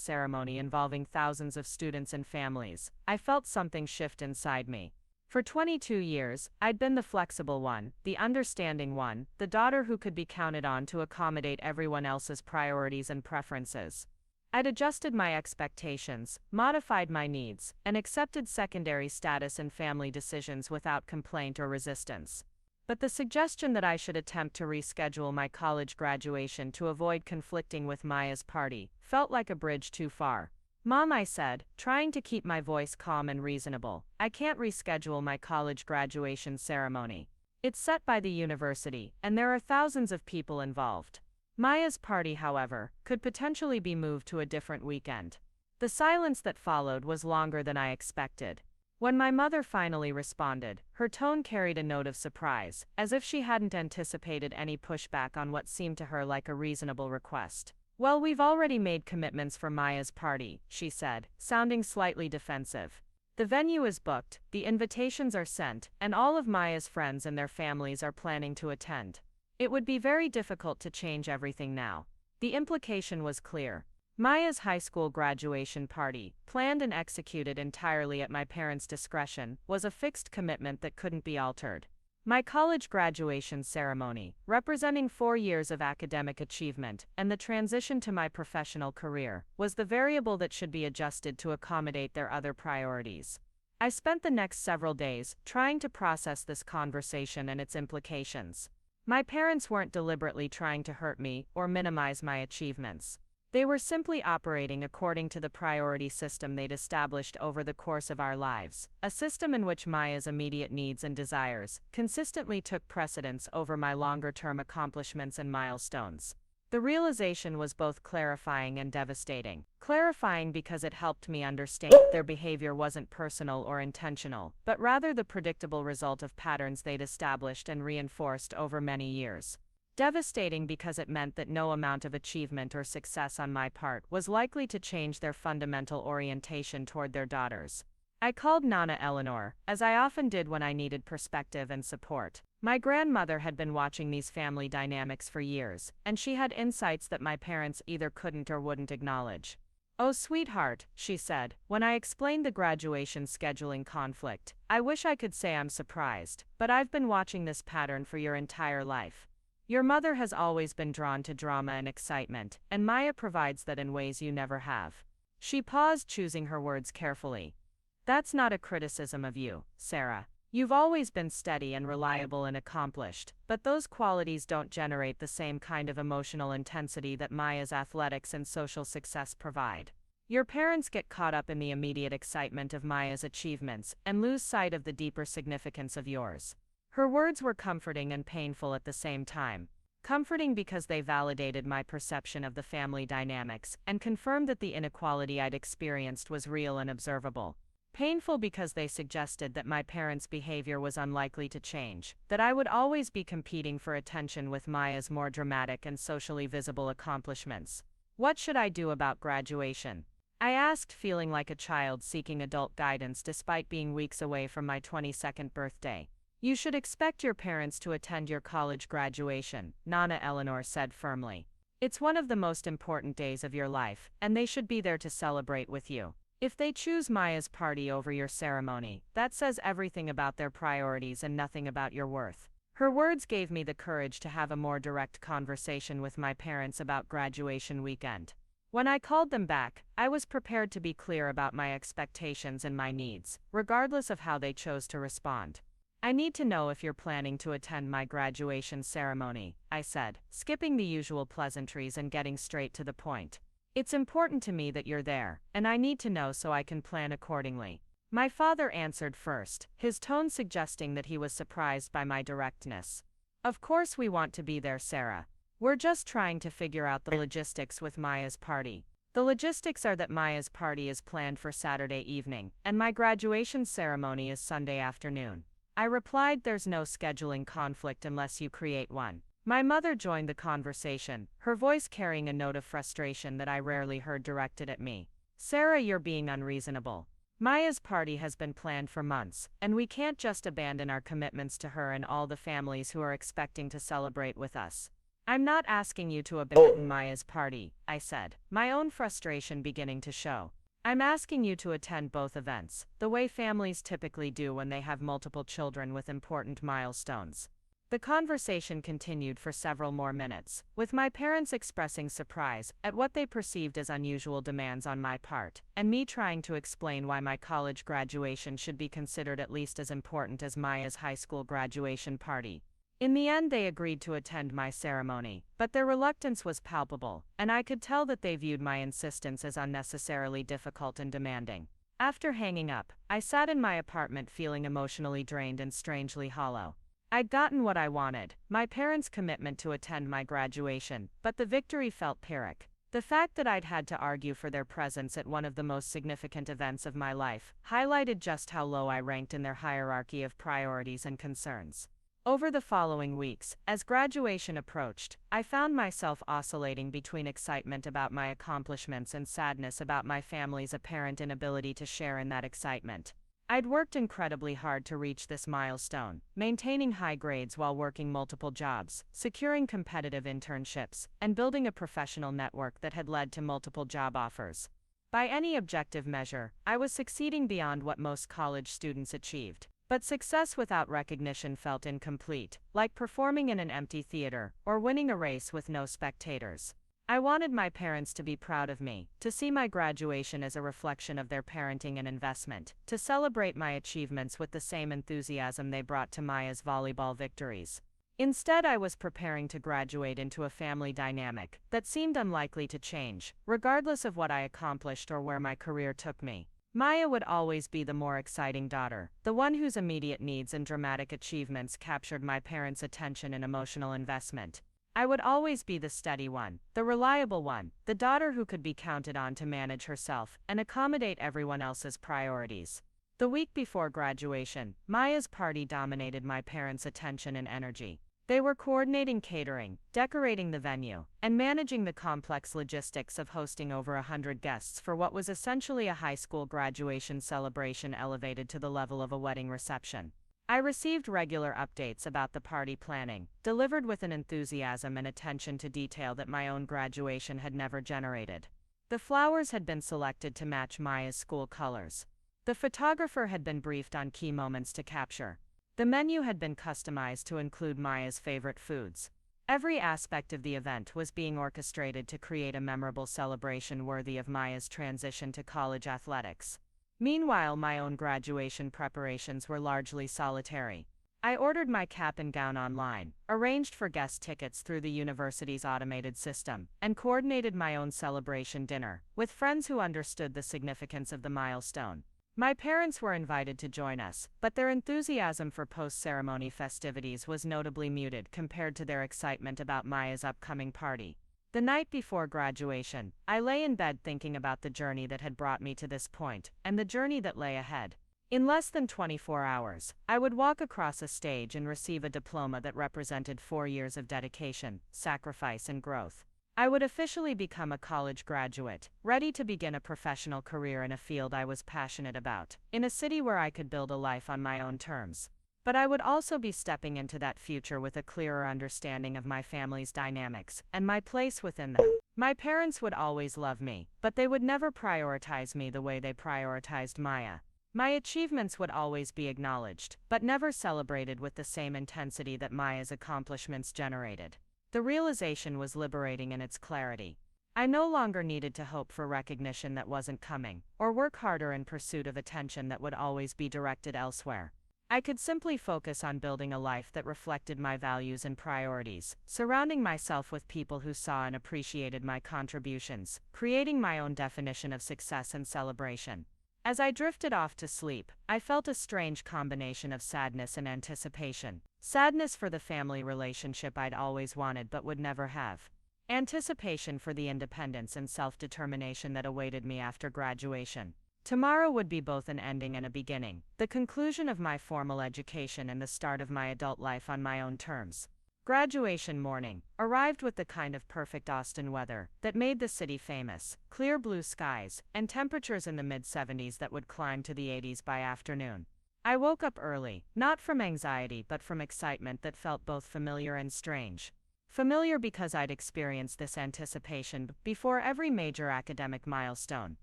ceremony involving thousands of students and families, I felt something shift inside me. For 22 years, I'd been the flexible one, the understanding one, the daughter who could be counted on to accommodate everyone else's priorities and preferences. I'd adjusted my expectations, modified my needs, and accepted secondary status in family decisions without complaint or resistance. But the suggestion that I should attempt to reschedule my college graduation to avoid conflicting with Maya's party felt like a bridge too far. "Mom," I said, trying to keep my voice calm and reasonable, "I can't reschedule my college graduation ceremony. It's set by the university, and there are thousands of people involved." Maya's party, however, could potentially be moved to a different weekend. The silence that followed was longer than I expected. When my mother finally responded, her tone carried a note of surprise, as if she hadn't anticipated any pushback on what seemed to her like a reasonable request. "Well, we've already made commitments for Maya's party," she said, sounding slightly defensive. "The venue is booked, the invitations are sent, and all of Maya's friends and their families are planning to attend. It would be very difficult to change everything now." The implication was clear. Maya's high school graduation party, planned and executed entirely at my parents' discretion, was a fixed commitment that couldn't be altered. My college graduation ceremony, representing 4 years of academic achievement and the transition to my professional career, was the variable that should be adjusted to accommodate their other priorities. I spent the next several days trying to process this conversation and its implications. My parents weren't deliberately trying to hurt me or minimize my achievements. They were simply operating according to the priority system they'd established over the course of our lives, a system in which Maya's immediate needs and desires consistently took precedence over my longer-term accomplishments and milestones. The realization was both clarifying and devastating. Clarifying because it helped me understand their behavior wasn't personal or intentional, but rather the predictable result of patterns they'd established and reinforced over many years. Devastating because it meant that no amount of achievement or success on my part was likely to change their fundamental orientation toward their daughters. I called Nana Eleanor, as I often did when I needed perspective and support. My grandmother had been watching these family dynamics for years, and she had insights that my parents either couldn't or wouldn't acknowledge. "Oh, sweetheart," she said, when I explained the graduation scheduling conflict, "I wish I could say I'm surprised, but I've been watching this pattern for your entire life. Your mother has always been drawn to drama and excitement, and Maya provides that in ways you never have." She paused, choosing her words carefully. "That's not a criticism of you, Sarah. You've always been steady and reliable and accomplished, but those qualities don't generate the same kind of emotional intensity that Maya's athletics and social success provide. Your parents get caught up in the immediate excitement of Maya's achievements and lose sight of the deeper significance of yours." Her words were comforting and painful at the same time. Comforting because they validated my perception of the family dynamics and confirmed that the inequality I'd experienced was real and observable. Painful because they suggested that my parents' behavior was unlikely to change, that I would always be competing for attention with Maya's more dramatic and socially visible accomplishments. What should I do about graduation? I asked, feeling like a child seeking adult guidance despite being weeks away from my 22nd birthday. "You should expect your parents to attend your college graduation," Nana Eleanor said firmly. "It's one of the most important days of your life, and they should be there to celebrate with you. If they choose Maya's party over your ceremony, that says everything about their priorities and nothing about your worth." Her words gave me the courage to have a more direct conversation with my parents about graduation weekend. When I called them back, I was prepared to be clear about my expectations and my needs, regardless of how they chose to respond. "I need to know if you're planning to attend my graduation ceremony," I said, skipping the usual pleasantries and getting straight to the point. "It's important to me that you're there, and I need to know so I can plan accordingly." My father answered first, his tone suggesting that he was surprised by my directness. "Of course we want to be there, Sarah. We're just trying to figure out the logistics with Maya's party." The logistics are that Maya's party is planned for Saturday evening, and my graduation ceremony is Sunday afternoon. I replied, "There's no scheduling conflict unless you create one." My mother joined the conversation, her voice carrying a note of frustration that I rarely heard directed at me. "Sarah, you're being unreasonable. Maya's party has been planned for months, and we can't just abandon our commitments to her and all the families who are expecting to celebrate with us." "I'm not asking you to abandon Maya's party," I said, my own frustration beginning to show. "I'm asking you to attend both events, the way families typically do when they have multiple children with important milestones." The conversation continued for several more minutes, with my parents expressing surprise at what they perceived as unusual demands on my part, and me trying to explain why my college graduation should be considered at least as important as Maya's high school graduation party. In the end, they agreed to attend my ceremony, but their reluctance was palpable, and I could tell that they viewed my insistence as unnecessarily difficult and demanding. After hanging up, I sat in my apartment feeling emotionally drained and strangely hollow. I'd gotten what I wanted, my parents' commitment to attend my graduation, but the victory felt pyrrhic. The fact that I'd had to argue for their presence at one of the most significant events of my life highlighted just how low I ranked in their hierarchy of priorities and concerns. Over the following weeks, as graduation approached, I found myself oscillating between excitement about my accomplishments and sadness about my family's apparent inability to share in that excitement. I'd worked incredibly hard to reach this milestone, maintaining high grades while working multiple jobs, securing competitive internships, and building a professional network that had led to multiple job offers. By any objective measure, I was succeeding beyond what most college students achieved. But success without recognition felt incomplete, like performing in an empty theater, or winning a race with no spectators. I wanted my parents to be proud of me, to see my graduation as a reflection of their parenting and investment, to celebrate my achievements with the same enthusiasm they brought to Maya's volleyball victories. Instead, I was preparing to graduate into a family dynamic that seemed unlikely to change, regardless of what I accomplished or where my career took me. Maya would always be the more exciting daughter, the one whose immediate needs and dramatic achievements captured my parents' attention and emotional investment. I would always be the steady one, the reliable one, the daughter who could be counted on to manage herself and accommodate everyone else's priorities. The week before graduation, Maya's party dominated my parents' attention and energy. They were coordinating catering, decorating the venue, and managing the complex logistics of hosting over 100 guests for what was essentially a high school graduation celebration elevated to the level of a wedding reception. I received regular updates about the party planning, delivered with an enthusiasm and attention to detail that my own graduation had never generated. The flowers had been selected to match Maya's school colors. The photographer had been briefed on key moments to capture. The menu had been customized to include Maya's favorite foods. Every aspect of the event was being orchestrated to create a memorable celebration worthy of Maya's transition to college athletics. Meanwhile, my own graduation preparations were largely solitary. I ordered my cap and gown online, arranged for guest tickets through the university's automated system, and coordinated my own celebration dinner, with friends who understood the significance of the milestone. My parents were invited to join us, but their enthusiasm for post-ceremony festivities was notably muted compared to their excitement about Maya's upcoming party. The night before graduation, I lay in bed thinking about the journey that had brought me to this point, and the journey that lay ahead. In less than 24 hours, I would walk across a stage and receive a diploma that represented 4 years of dedication, sacrifice, and growth. I would officially become a college graduate, ready to begin a professional career in a field I was passionate about, in a city where I could build a life on my own terms. But I would also be stepping into that future with a clearer understanding of my family's dynamics and my place within them. My parents would always love me, but they would never prioritize me the way they prioritized Maya. My achievements would always be acknowledged, but never celebrated with the same intensity that Maya's accomplishments generated. The realization was liberating in its clarity. I no longer needed to hope for recognition that wasn't coming, or work harder in pursuit of attention that would always be directed elsewhere. I could simply focus on building a life that reflected my values and priorities, surrounding myself with people who saw and appreciated my contributions, creating my own definition of success and celebration. As I drifted off to sleep, I felt a strange combination of sadness and anticipation. Sadness for the family relationship I'd always wanted but would never have. Anticipation for the independence and self-determination that awaited me after graduation. Tomorrow would be both an ending and a beginning, the conclusion of my formal education and the start of my adult life on my own terms. Graduation morning arrived with the kind of perfect Austin weather that made the city famous, clear blue skies, and temperatures in the mid-70s that would climb to the 80s by afternoon. I woke up early, not from anxiety but from excitement that felt both familiar and strange. Familiar because I'd experienced this anticipation before every major academic milestone,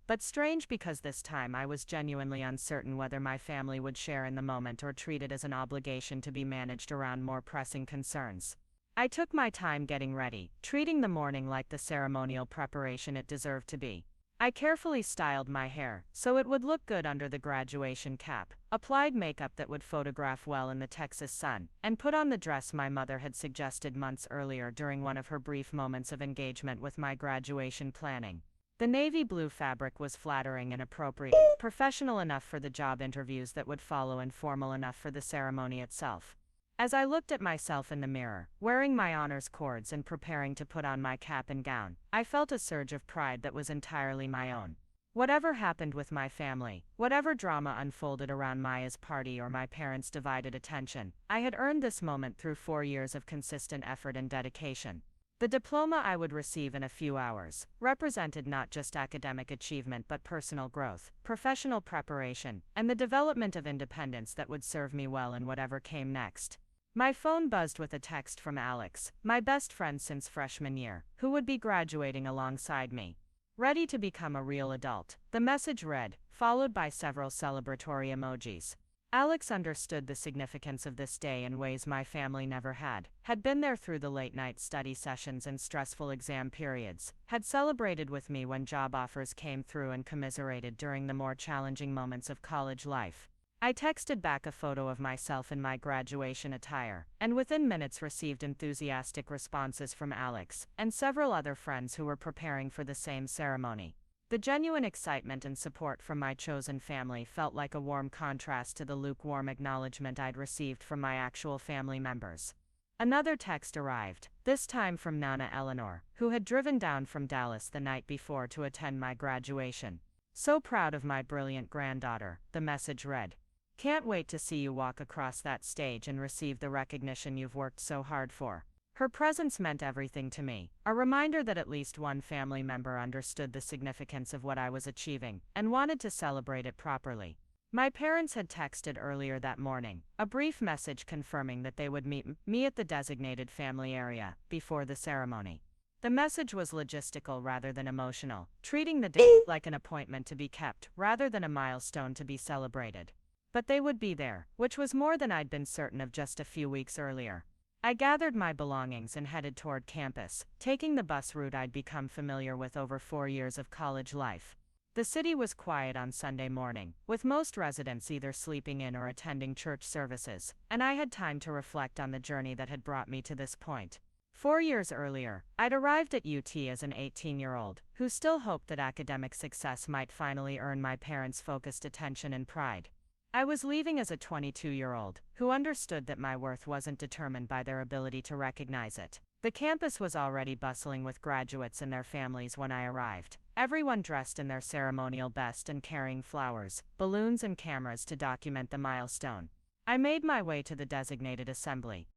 but strange because this time I was genuinely uncertain whether my family would share in the moment or treat it as an obligation to be managed around more pressing concerns. I took my time getting ready, treating the morning like the ceremonial preparation it deserved to be. I carefully styled my hair so it would look good under the graduation cap, applied makeup that would photograph well in the Texas sun, and put on the dress my mother had suggested months earlier during one of her brief moments of engagement with my graduation planning. The navy blue fabric was flattering and appropriate, professional enough for the job interviews that would follow and formal enough for the ceremony itself. As I looked at myself in the mirror, wearing my honors cords and preparing to put on my cap and gown, I felt a surge of pride that was entirely my own. Whatever happened with my family, whatever drama unfolded around Maya's party or my parents' divided attention, I had earned this moment through 4 years of consistent effort and dedication. The diploma I would receive in a few hours represented not just academic achievement but personal growth, professional preparation, and the development of independence that would serve me well in whatever came next. My phone buzzed with a text from Alex, my best friend since freshman year, who would be graduating alongside me. Ready to become a real adult, the message read, followed by several celebratory emojis. Alex understood the significance of this day in ways my family never had been there through the late-night study sessions and stressful exam periods, had celebrated with me when job offers came through and commiserated during the more challenging moments of college life. I texted back a photo of myself in my graduation attire, and within minutes received enthusiastic responses from Alex and several other friends who were preparing for the same ceremony. The genuine excitement and support from my chosen family felt like a warm contrast to the lukewarm acknowledgement I'd received from my actual family members. Another text arrived, this time from Nana Eleanor, who had driven down from Dallas the night before to attend my graduation. So proud of my brilliant granddaughter, the message read. Can't wait to see you walk across that stage and receive the recognition you've worked so hard for. Her presence meant everything to me, a reminder that at least one family member understood the significance of what I was achieving and wanted to celebrate it properly. My parents had texted earlier that morning, a brief message confirming that they would meet me at the designated family area before the ceremony. The message was logistical rather than emotional, treating the day like an appointment to be kept rather than a milestone to be celebrated. But they would be there, which was more than I'd been certain of just a few weeks earlier. I gathered my belongings and headed toward campus, taking the bus route I'd become familiar with over 4 years of college life. The city was quiet on Sunday morning, with most residents either sleeping in or attending church services, and I had time to reflect on the journey that had brought me to this point. 4 years earlier, I'd arrived at UT as an 18-year-old, who still hoped that academic success might finally earn my parents' focused attention and pride. I was leaving as a 22-year-old, who understood that my worth wasn't determined by their ability to recognize it. The campus was already bustling with graduates and their families when I arrived, everyone dressed in their ceremonial best and carrying flowers, balloons and cameras to document the milestone. I made my way to the designated assembly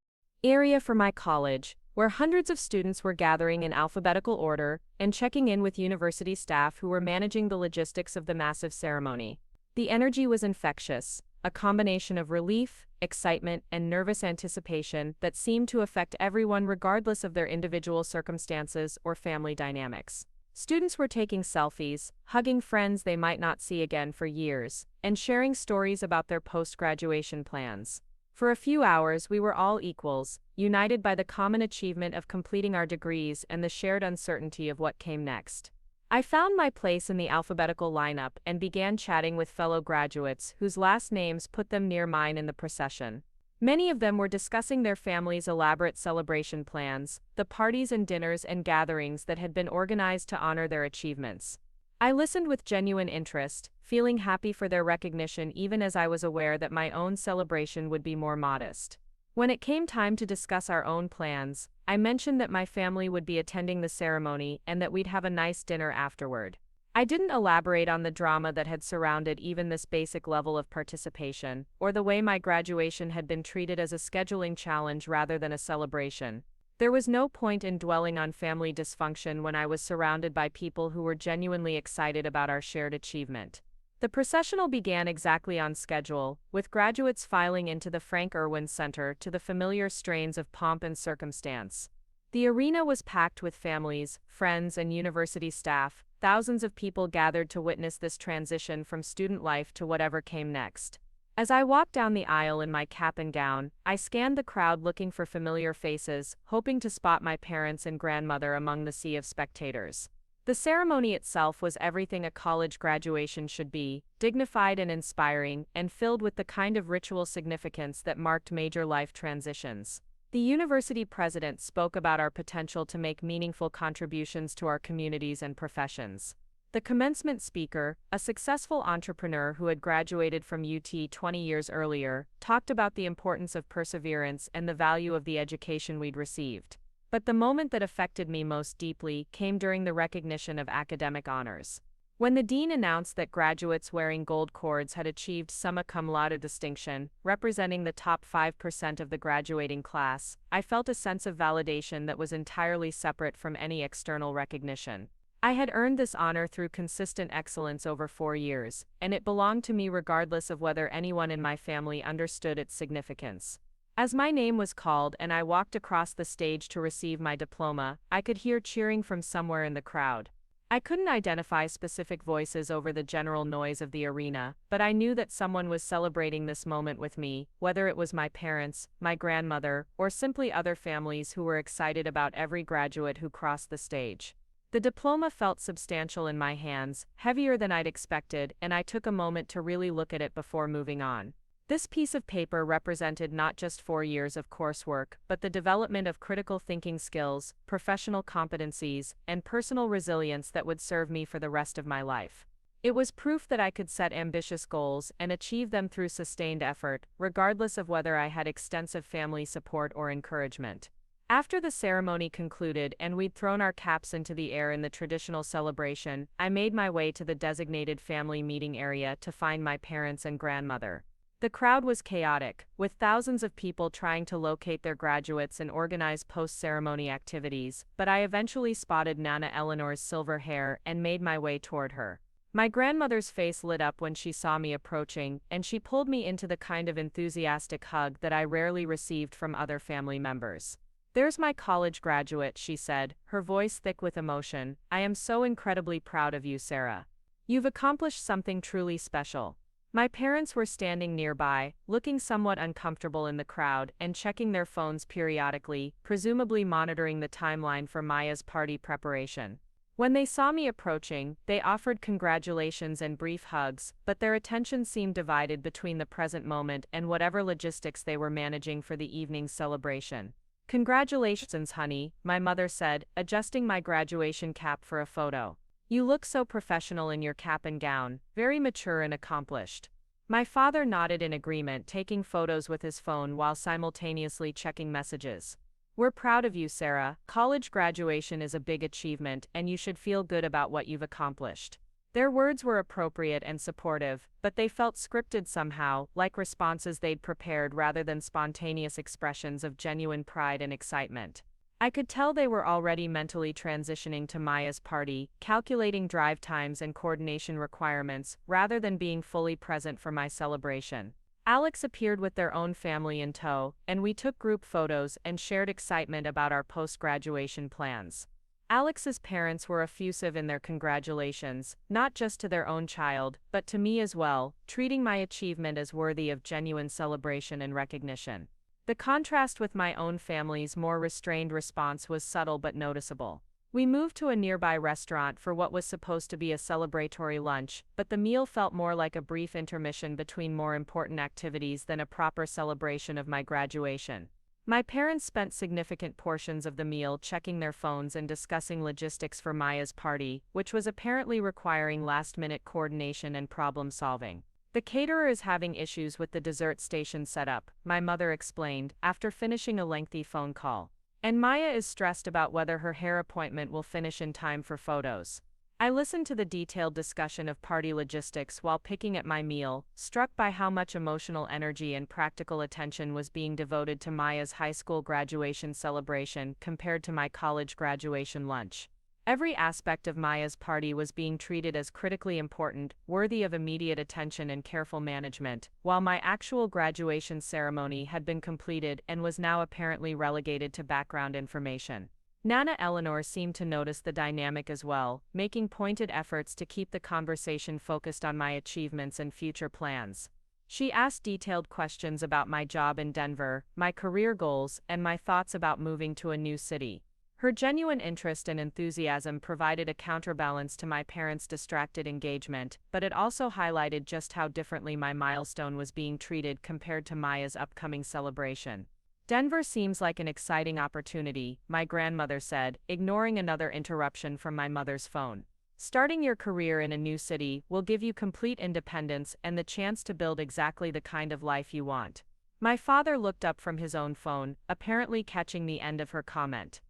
area for my college, where hundreds of students were gathering in alphabetical order and checking in with university staff who were managing the logistics of the massive ceremony. The energy was infectious, a combination of relief, excitement, and nervous anticipation that seemed to affect everyone regardless of their individual circumstances or family dynamics. Students were taking selfies, hugging friends they might not see again for years, and sharing stories about their post-graduation plans. For a few hours, we were all equals, united by the common achievement of completing our degrees and the shared uncertainty of what came next. I found my place in the alphabetical lineup and began chatting with fellow graduates whose last names put them near mine in the procession. Many of them were discussing their families' elaborate celebration plans, the parties and dinners and gatherings that had been organized to honor their achievements. I listened with genuine interest, feeling happy for their recognition even as I was aware that my own celebration would be more modest. When it came time to discuss our own plans, I mentioned that my family would be attending the ceremony and that we'd have a nice dinner afterward. I didn't elaborate on the drama that had surrounded even this basic level of participation, or the way my graduation had been treated as a scheduling challenge rather than a celebration. There was no point in dwelling on family dysfunction when I was surrounded by people who were genuinely excited about our shared achievement. The processional began exactly on schedule, with graduates filing into the Frank Irwin Center to the familiar strains of pomp and circumstance. The arena was packed with families, friends, and university staff. Thousands of people gathered to witness this transition from student life to whatever came next. As I walked down the aisle in my cap and gown, I scanned the crowd looking for familiar faces, hoping to spot my parents and grandmother among the sea of spectators. The ceremony itself was everything a college graduation should be, dignified and inspiring, and filled with the kind of ritual significance that marked major life transitions. The university president spoke about our potential to make meaningful contributions to our communities and professions. The commencement speaker, a successful entrepreneur who had graduated from UT 20 years earlier, talked about the importance of perseverance and the value of the education we'd received. But the moment that affected me most deeply came during the recognition of academic honors. When the dean announced that graduates wearing gold cords had achieved summa cum laude distinction, representing the top 5% of the graduating class, I felt a sense of validation that was entirely separate from any external recognition. I had earned this honor through consistent excellence over 4 years, and it belonged to me regardless of whether anyone in my family understood its significance. As my name was called and I walked across the stage to receive my diploma, I could hear cheering from somewhere in the crowd. I couldn't identify specific voices over the general noise of the arena, but I knew that someone was celebrating this moment with me, whether it was my parents, my grandmother, or simply other families who were excited about every graduate who crossed the stage. The diploma felt substantial in my hands, heavier than I'd expected, and I took a moment to really look at it before moving on. This piece of paper represented not just 4 years of coursework, but the development of critical thinking skills, professional competencies, and personal resilience that would serve me for the rest of my life. It was proof that I could set ambitious goals and achieve them through sustained effort, regardless of whether I had extensive family support or encouragement. After the ceremony concluded and we'd thrown our caps into the air in the traditional celebration, I made my way to the designated family meeting area to find my parents and grandmother. The crowd was chaotic, with thousands of people trying to locate their graduates and organize post-ceremony activities, but I eventually spotted Nana Eleanor's silver hair and made my way toward her. My grandmother's face lit up when she saw me approaching, and she pulled me into the kind of enthusiastic hug that I rarely received from other family members. "There's my college graduate," she said, her voice thick with emotion. "I am so incredibly proud of you, Sarah. You've accomplished something truly special." My parents were standing nearby, looking somewhat uncomfortable in the crowd and checking their phones periodically, presumably monitoring the timeline for Maya's party preparation. When they saw me approaching, they offered congratulations and brief hugs, but their attention seemed divided between the present moment and whatever logistics they were managing for the evening's celebration. "Congratulations, honey," my mother said, adjusting my graduation cap for a photo. "You look so professional in your cap and gown, very mature and accomplished." My father nodded in agreement, taking photos with his phone while simultaneously checking messages. "We're proud of you, Sarah. College graduation is a big achievement, and you should feel good about what you've accomplished." Their words were appropriate and supportive, but they felt scripted somehow, like responses they'd prepared rather than spontaneous expressions of genuine pride and excitement. I could tell they were already mentally transitioning to Maya's party, calculating drive times and coordination requirements, rather than being fully present for my celebration. Alex appeared with their own family in tow, and we took group photos and shared excitement about our post-graduation plans. Alex's parents were effusive in their congratulations, not just to their own child, but to me as well, treating my achievement as worthy of genuine celebration and recognition. The contrast with my own family's more restrained response was subtle but noticeable. We moved to a nearby restaurant for what was supposed to be a celebratory lunch, but the meal felt more like a brief intermission between more important activities than a proper celebration of my graduation. My parents spent significant portions of the meal checking their phones and discussing logistics for Maya's party, which was apparently requiring last-minute coordination and problem-solving. "The caterer is having issues with the dessert station setup," my mother explained, after finishing a lengthy phone call. "And Maya is stressed about whether her hair appointment will finish in time for photos." I listened to the detailed discussion of party logistics while picking at my meal, struck by how much emotional energy and practical attention was being devoted to Maya's high school graduation celebration compared to my college graduation lunch. Every aspect of Maya's party was being treated as critically important, worthy of immediate attention and careful management, while my actual graduation ceremony had been completed and was now apparently relegated to background information. Nana Eleanor seemed to notice the dynamic as well, making pointed efforts to keep the conversation focused on my achievements and future plans. She asked detailed questions about my job in Denver, my career goals, and my thoughts about moving to a new city. Her genuine interest and enthusiasm provided a counterbalance to my parents' distracted engagement, but it also highlighted just how differently my milestone was being treated compared to Maya's upcoming celebration. "Denver seems like an exciting opportunity," my grandmother said, ignoring another interruption from my mother's phone. "Starting your career in a new city will give you complete independence and the chance to build exactly the kind of life you want." My father looked up from his own phone, apparently catching the end of her comment.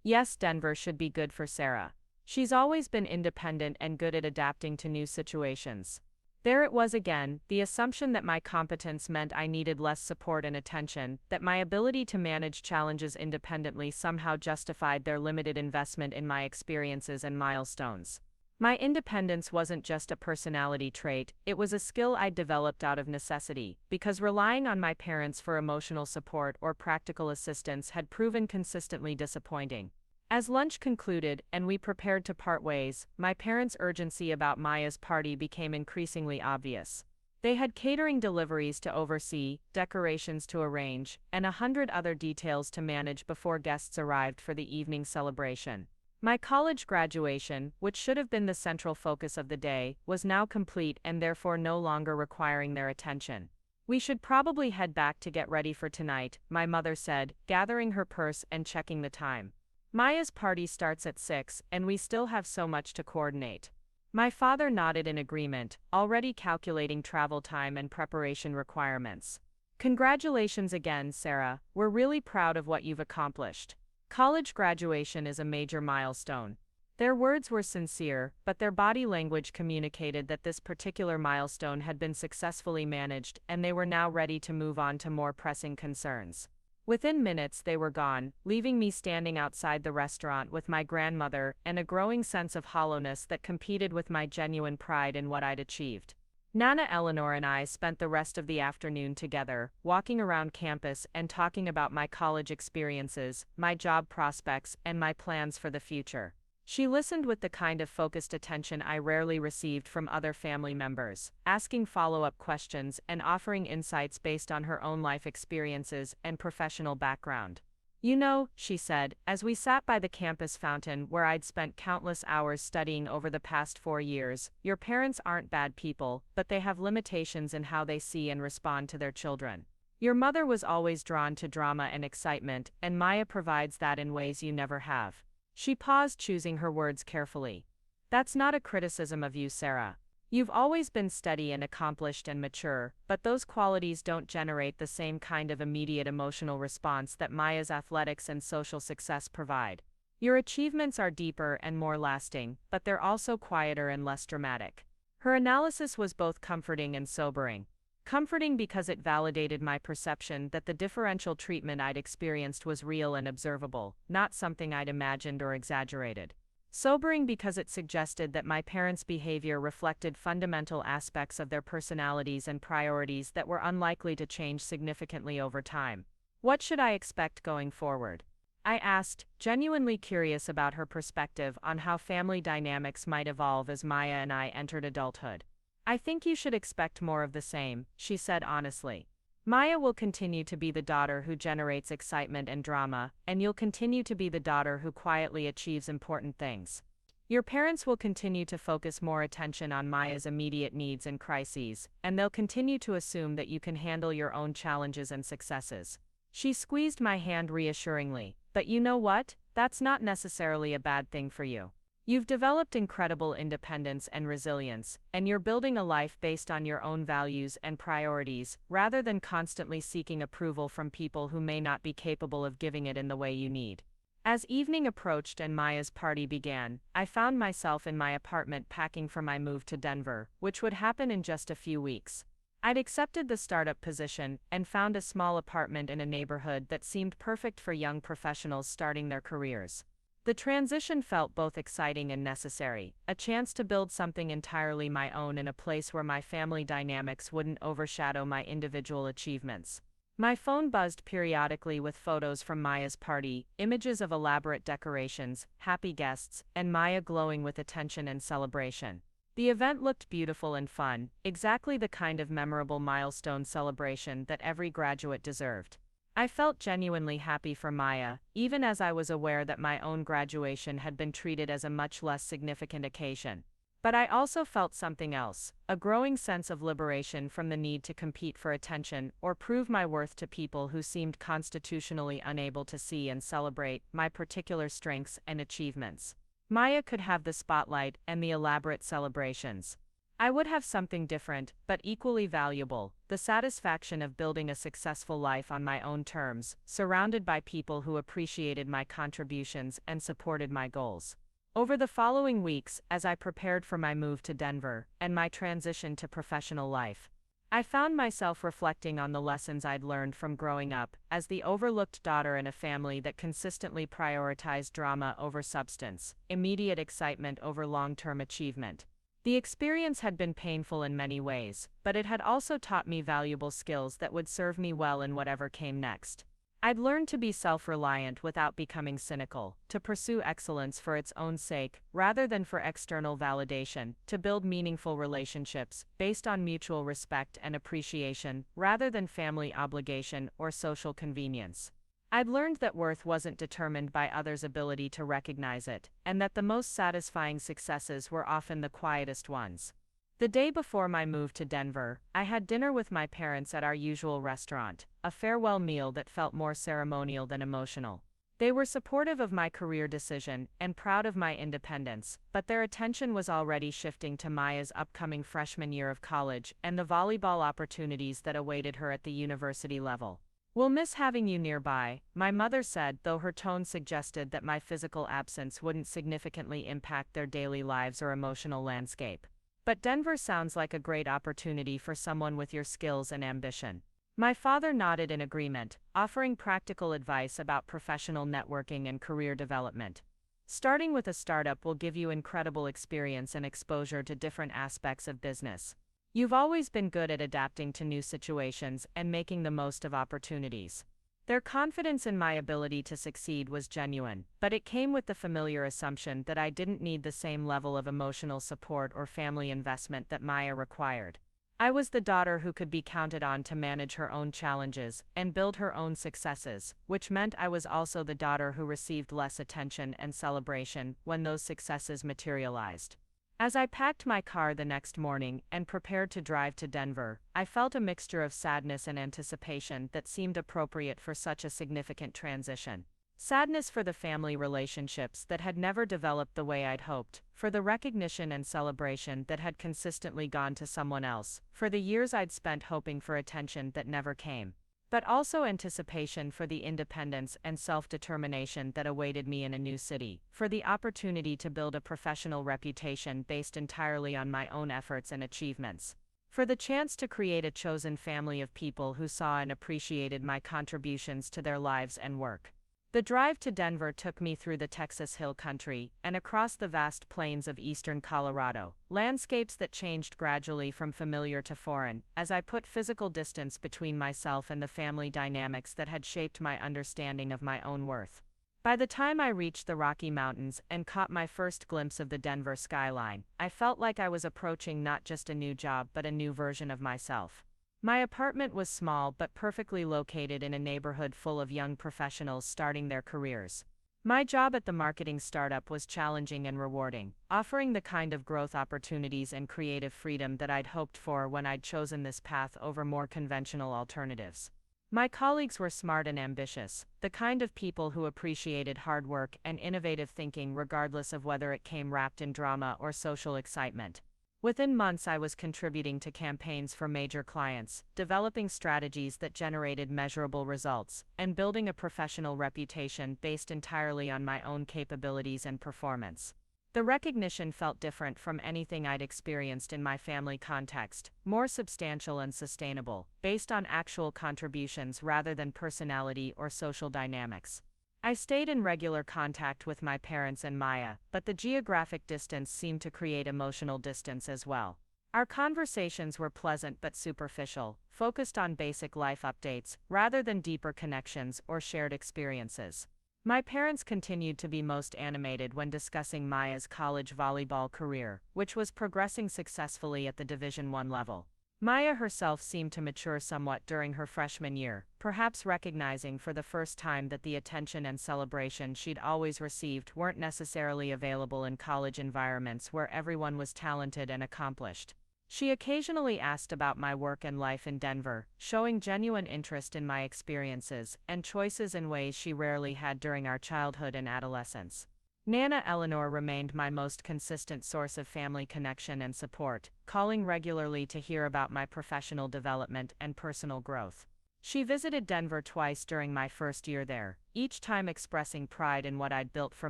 Yes, Denver should be good for Sarah. She's always been independent and good at adapting to new situations. There it was again, the assumption that my competence meant I needed less support and attention, that my ability to manage challenges independently somehow justified their limited investment in my experiences and milestones. My independence wasn't just a personality trait, it was a skill I'd developed out of necessity, because relying on my parents for emotional support or practical assistance had proven consistently disappointing. As lunch concluded and we prepared to part ways, my parents' urgency about Maya's party became increasingly obvious. They had catering deliveries to oversee, decorations to arrange, and 100 other details to manage before guests arrived for the evening celebration. My college graduation, which should have been the central focus of the day, was now complete and therefore no longer requiring their attention. "We should probably head back to get ready for tonight," my mother said, gathering her purse and checking the time. "Maya's party starts at 6, and we still have so much to coordinate." My father nodded in agreement, already calculating travel time and preparation requirements. Congratulations again, Sarah. We're really proud of what you've accomplished. College graduation is a major milestone. Their words were sincere, but their body language communicated that this particular milestone had been successfully managed and they were now ready to move on to more pressing concerns. Within minutes they were gone, leaving me standing outside the restaurant with my grandmother and a growing sense of hollowness that competed with my genuine pride in what I'd achieved. Nana Eleanor and I spent the rest of the afternoon together, walking around campus and talking about my college experiences, my job prospects, and my plans for the future. She listened with the kind of focused attention I rarely received from other family members, asking follow-up questions and offering insights based on her own life experiences and professional background. You know, she said, as we sat by the campus fountain where I'd spent countless hours studying over the past 4 years, your parents aren't bad people, but they have limitations in how they see and respond to their children. Your mother was always drawn to drama and excitement, and Maya provides that in ways you never have. She paused, choosing her words carefully. That's not a criticism of you, Sarah. You've always been steady and accomplished and mature, but those qualities don't generate the same kind of immediate emotional response that Maya's athletics and social success provide. Your achievements are deeper and more lasting, but they're also quieter and less dramatic. Her analysis was both comforting and sobering. Comforting because it validated my perception that the differential treatment I'd experienced was real and observable, not something I'd imagined or exaggerated. Sobering because it suggested that my parents' behavior reflected fundamental aspects of their personalities and priorities that were unlikely to change significantly over time. What should I expect going forward? I asked, genuinely curious about her perspective on how family dynamics might evolve as Maya and I entered adulthood. I think you should expect more of the same, she said honestly. Maya will continue to be the daughter who generates excitement and drama, and you'll continue to be the daughter who quietly achieves important things. Your parents will continue to focus more attention on Maya's immediate needs and crises, and they'll continue to assume that you can handle your own challenges and successes. She squeezed my hand reassuringly, but you know what? That's not necessarily a bad thing for you. You've developed incredible independence and resilience, and you're building a life based on your own values and priorities, rather than constantly seeking approval from people who may not be capable of giving it in the way you need. As evening approached and Maya's party began, I found myself in my apartment packing for my move to Denver, which would happen in just a few weeks. I'd accepted the startup position and found a small apartment in a neighborhood that seemed perfect for young professionals starting their careers. The transition felt both exciting and necessary, a chance to build something entirely my own in a place where my family dynamics wouldn't overshadow my individual achievements. My phone buzzed periodically with photos from Maya's party, images of elaborate decorations, happy guests, and Maya glowing with attention and celebration. The event looked beautiful and fun, exactly the kind of memorable milestone celebration that every graduate deserved. I felt genuinely happy for Maya, even as I was aware that my own graduation had been treated as a much less significant occasion. But I also felt something else, a growing sense of liberation from the need to compete for attention or prove my worth to people who seemed constitutionally unable to see and celebrate my particular strengths and achievements. Maya could have the spotlight and the elaborate celebrations. I would have something different, but equally valuable, the satisfaction of building a successful life on my own terms, surrounded by people who appreciated my contributions and supported my goals. Over the following weeks, as I prepared for my move to Denver and my transition to professional life, I found myself reflecting on the lessons I'd learned from growing up as the overlooked daughter in a family that consistently prioritized drama over substance, immediate excitement over long-term achievement. The experience had been painful in many ways, but it had also taught me valuable skills that would serve me well in whatever came next. I'd learned to be self-reliant without becoming cynical, to pursue excellence for its own sake, rather than for external validation, to build meaningful relationships, based on mutual respect and appreciation, rather than family obligation or social convenience. I'd learned that worth wasn't determined by others' ability to recognize it, and that the most satisfying successes were often the quietest ones. The day before my move to Denver, I had dinner with my parents at our usual restaurant, a farewell meal that felt more ceremonial than emotional. They were supportive of my career decision and proud of my independence, but their attention was already shifting to Maya's upcoming freshman year of college and the volleyball opportunities that awaited her at the university level. "We'll miss having you nearby," my mother said, though her tone suggested that my physical absence wouldn't significantly impact their daily lives or emotional landscape. "But Denver sounds like a great opportunity for someone with your skills and ambition." My father nodded in agreement, offering practical advice about professional networking and career development. "Starting with a startup will give you incredible experience and exposure to different aspects of business. You've always been good at adapting to new situations and making the most of opportunities." Their confidence in my ability to succeed was genuine, but it came with the familiar assumption that I didn't need the same level of emotional support or family investment that Maya required. I was the daughter who could be counted on to manage her own challenges and build her own successes, which meant I was also the daughter who received less attention and celebration when those successes materialized. As I packed my car the next morning and prepared to drive to Denver, I felt a mixture of sadness and anticipation that seemed appropriate for such a significant transition. Sadness for the family relationships that had never developed the way I'd hoped, for the recognition and celebration that had consistently gone to someone else, for the years I'd spent hoping for attention that never came. But also anticipation for the independence and self-determination that awaited me in a new city, for the opportunity to build a professional reputation based entirely on my own efforts and achievements, for the chance to create a chosen family of people who saw and appreciated my contributions to their lives and work. The drive to Denver took me through the Texas Hill Country and across the vast plains of eastern Colorado, landscapes that changed gradually from familiar to foreign, as I put physical distance between myself and the family dynamics that had shaped my understanding of my own worth. By the time I reached the Rocky Mountains and caught my first glimpse of the Denver skyline, I felt like I was approaching not just a new job but a new version of myself. My apartment was small but perfectly located in a neighborhood full of young professionals starting their careers. My job at the marketing startup was challenging and rewarding, offering the kind of growth opportunities and creative freedom that I'd hoped for when I'd chosen this path over more conventional alternatives. My colleagues were smart and ambitious, the kind of people who appreciated hard work and innovative thinking regardless of whether it came wrapped in drama or social excitement. Within months, I was contributing to campaigns for major clients, developing strategies that generated measurable results, and building a professional reputation based entirely on my own capabilities and performance. The recognition felt different from anything I'd experienced in my family context, more substantial and sustainable, based on actual contributions rather than personality or social dynamics. I stayed in regular contact with my parents and Maya, but the geographic distance seemed to create emotional distance as well. Our conversations were pleasant but superficial, focused on basic life updates, rather than deeper connections or shared experiences. My parents continued to be most animated when discussing Maya's college volleyball career, which was progressing successfully at the Division I level. Maya herself seemed to mature somewhat during her freshman year, perhaps recognizing for the first time that the attention and celebration she'd always received weren't necessarily available in college environments where everyone was talented and accomplished. She occasionally asked about my work and life in Denver, showing genuine interest in my experiences and choices in ways she rarely had during our childhood and adolescence. Nana Eleanor remained my most consistent source of family connection and support, calling regularly to hear about my professional development and personal growth. She visited Denver twice during my first year there, each time expressing pride in what I'd built for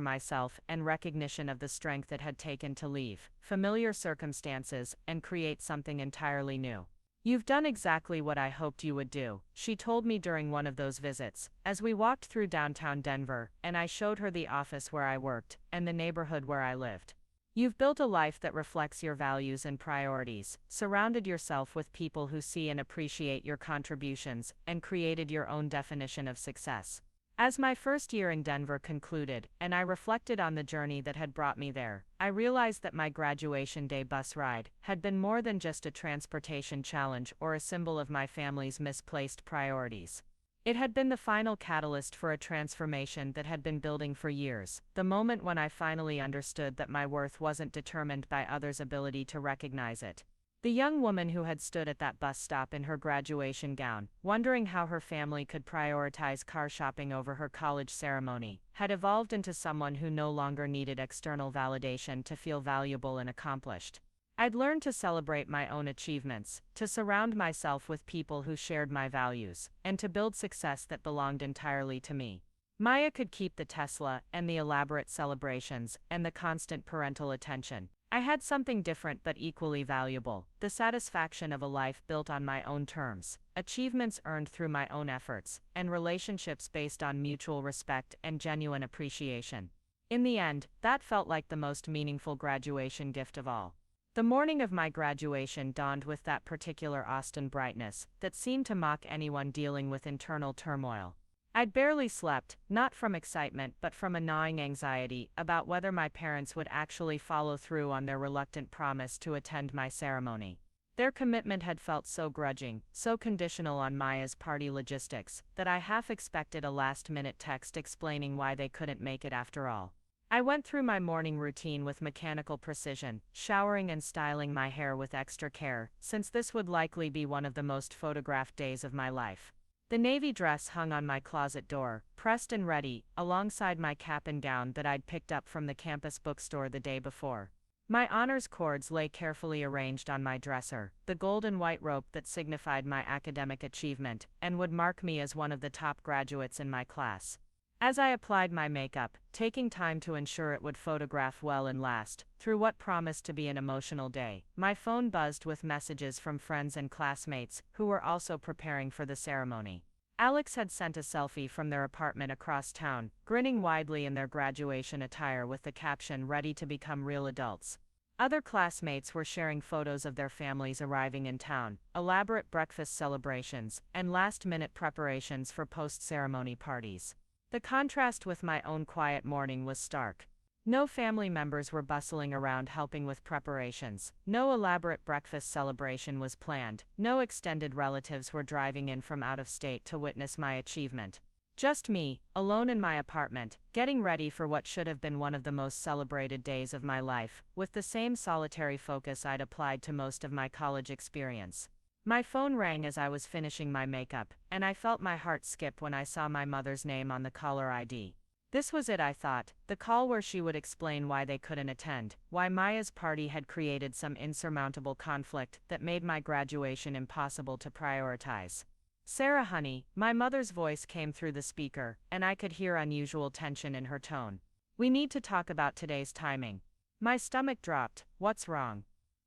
myself and recognition of the strength it had taken to leave familiar circumstances and create something entirely new. "You've done exactly what I hoped you would do," she told me during one of those visits, as we walked through downtown Denver, and I showed her the office where I worked and the neighborhood where I lived. "You've built a life that reflects your values and priorities, surrounded yourself with people who see and appreciate your contributions, and created your own definition of success." As my first year in Denver concluded, and I reflected on the journey that had brought me there, I realized that my graduation day bus ride had been more than just a transportation challenge or a symbol of my family's misplaced priorities. It had been the final catalyst for a transformation that had been building for years, the moment when I finally understood that my worth wasn't determined by others' ability to recognize it. The young woman who had stood at that bus stop in her graduation gown, wondering how her family could prioritize car shopping over her college ceremony, had evolved into someone who no longer needed external validation to feel valuable and accomplished. I'd learned to celebrate my own achievements, to surround myself with people who shared my values, and to build success that belonged entirely to me. Maya could keep the Tesla and the elaborate celebrations and the constant parental attention. I had something different but equally valuable: the satisfaction of a life built on my own terms, achievements earned through my own efforts, and relationships based on mutual respect and genuine appreciation. In the end, that felt like the most meaningful graduation gift of all. The morning of my graduation dawned with that particular Austin brightness that seemed to mock anyone dealing with internal turmoil. I'd barely slept, not from excitement but from a gnawing anxiety about whether my parents would actually follow through on their reluctant promise to attend my ceremony. Their commitment had felt so grudging, so conditional on Maya's party logistics, that I half expected a last-minute text explaining why they couldn't make it after all. I went through my morning routine with mechanical precision, showering and styling my hair with extra care, since this would likely be one of the most photographed days of my life. The navy dress hung on my closet door, pressed and ready, alongside my cap and gown that I'd picked up from the campus bookstore the day before. My honors cords lay carefully arranged on my dresser, the gold and white rope that signified my academic achievement and would mark me as one of the top graduates in my class. As I applied my makeup, taking time to ensure it would photograph well and last, through what promised to be an emotional day, my phone buzzed with messages from friends and classmates who were also preparing for the ceremony. Alex had sent a selfie from their apartment across town, grinning widely in their graduation attire with the caption "Ready to become real adults." Other classmates were sharing photos of their families arriving in town, elaborate breakfast celebrations, and last-minute preparations for post-ceremony parties. The contrast with my own quiet morning was stark. No family members were bustling around helping with preparations, no elaborate breakfast celebration was planned, no extended relatives were driving in from out of state to witness my achievement. Just me, alone in my apartment, getting ready for what should have been one of the most celebrated days of my life, with the same solitary focus I'd applied to most of my college experience. My phone rang as I was finishing my makeup, and I felt my heart skip when I saw my mother's name on the caller ID. This was it, I thought, the call where she would explain why they couldn't attend, why Maya's party had created some insurmountable conflict that made my graduation impossible to prioritize. "Sarah, honey," my mother's voice came through the speaker, and I could hear unusual tension in her tone. "We need to talk about today's timing." My stomach dropped. "What's wrong?"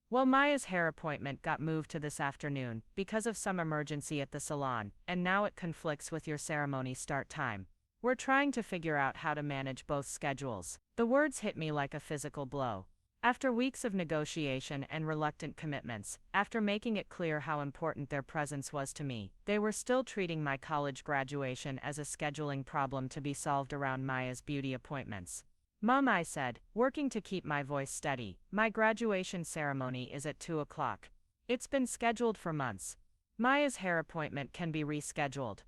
"Well, Maya's hair appointment got moved to this afternoon because of some emergency at the salon, and now it conflicts with your ceremony start time. We're trying to figure out how to manage both schedules." The words hit me like a physical blow. After weeks of negotiation and reluctant commitments, after making it clear how important their presence was to me, they were still treating my college graduation as a scheduling problem to be solved around Maya's beauty appointments. "Mom," I said, working to keep my voice steady, "my graduation ceremony is at 2 o'clock. It's been scheduled for months. Maya's hair appointment can be rescheduled."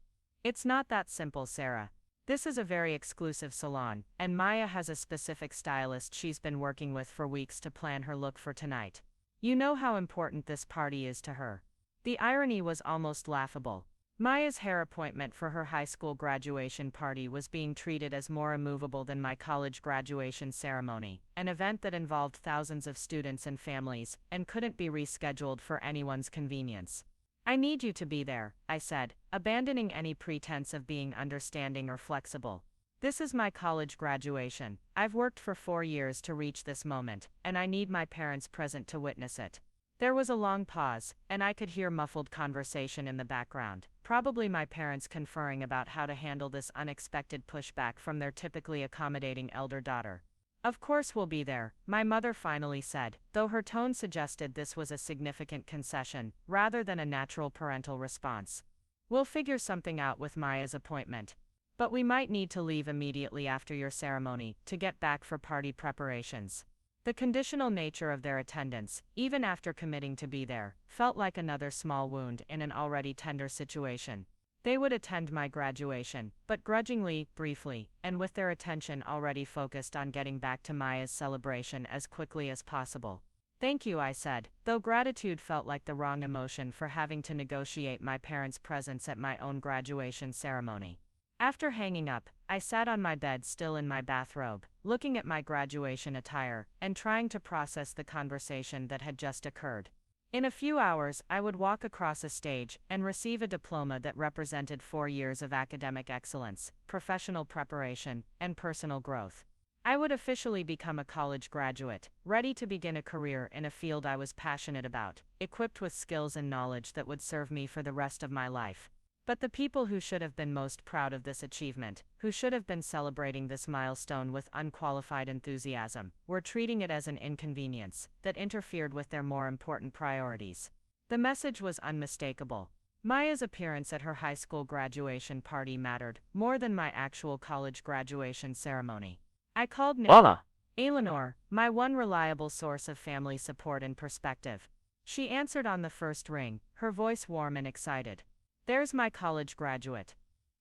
"It's not that simple, Sarah. This is a very exclusive salon, and Maya has a specific stylist she's been working with for weeks to plan her look for tonight. You know how important this party is to her." The irony was almost laughable. Maya's hair appointment for her high school graduation party was being treated as more immovable than my college graduation ceremony, an event that involved thousands of students and families, and couldn't be rescheduled for anyone's convenience. "I need you to be there," I said, abandoning any pretense of being understanding or flexible. "This is my college graduation. I've worked for 4 years to reach this moment, and I need my parents present to witness it." There was a long pause, and I could hear muffled conversation in the background, probably my parents conferring about how to handle this unexpected pushback from their typically accommodating elder daughter. "Of course we'll be there," my mother finally said, though her tone suggested this was a significant concession, rather than a natural parental response. "We'll figure something out with Maya's appointment. But we might need to leave immediately after your ceremony to get back for party preparations." The conditional nature of their attendance, even after committing to be there, felt like another small wound in an already tender situation. They would attend my graduation, but grudgingly, briefly, and with their attention already focused on getting back to Maya's celebration as quickly as possible. Thank you, I said, though gratitude felt like the wrong emotion for having to negotiate my parents' presence at my own graduation ceremony. After hanging up, I sat on my bed still in my bathrobe, looking at my graduation attire, and trying to process the conversation that had just occurred. In a few hours, I would walk across a stage and receive a diploma that represented 4 years of academic excellence, professional preparation, and personal growth. I would officially become a college graduate, ready to begin a career in a field I was passionate about, equipped with skills and knowledge that would serve me for the rest of my life. But the people who should have been most proud of this achievement, who should have been celebrating this milestone with unqualified enthusiasm, were treating it as an inconvenience that interfered with their more important priorities. The message was unmistakable. Maya's appearance at her high school graduation party mattered more than my actual college graduation ceremony. I called Voila. Eleanor, my one reliable source of family support and perspective. She answered on the first ring, her voice warm and excited. "There's my college graduate,"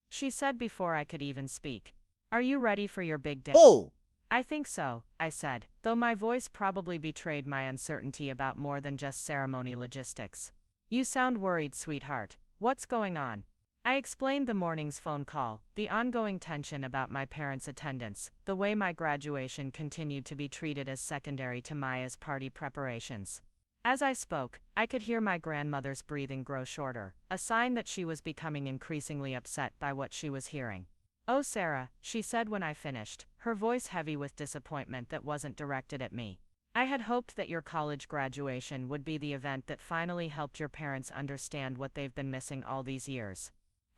she said before I could even speak. "Are you ready for your big day?" Oh, "I think so," I said, though my voice probably betrayed my uncertainty about more than just ceremony logistics. "You sound worried, sweetheart. What's going on?" I explained the morning's phone call, the ongoing tension about my parents' attendance, the way my graduation continued to be treated as secondary to Maya's party preparations. As I spoke, I could hear my grandmother's breathing grow shorter, a sign that she was becoming increasingly upset by what she was hearing. "Oh, Sarah," she said when I finished, her voice heavy with disappointment that wasn't directed at me. "I had hoped that your college graduation would be the event that finally helped your parents understand what they've been missing all these years.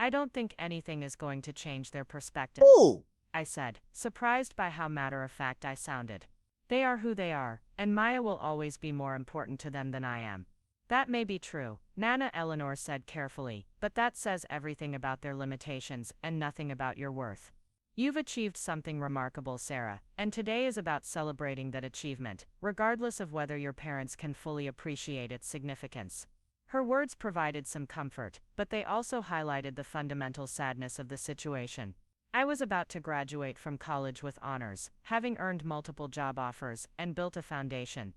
I don't think anything is going to change their perspective," oh. I said, surprised by how matter-of-fact I sounded. "They are who they are, and Maya will always be more important to them than I am." "That may be true," Nana Eleanor said carefully, "but that says everything about their limitations and nothing about your worth. You've achieved something remarkable, Sarah, and today is about celebrating that achievement, regardless of whether your parents can fully appreciate its significance." Her words provided some comfort, but they also highlighted the fundamental sadness of the situation. I was about to graduate from college with honors, having earned multiple job offers and built a foundation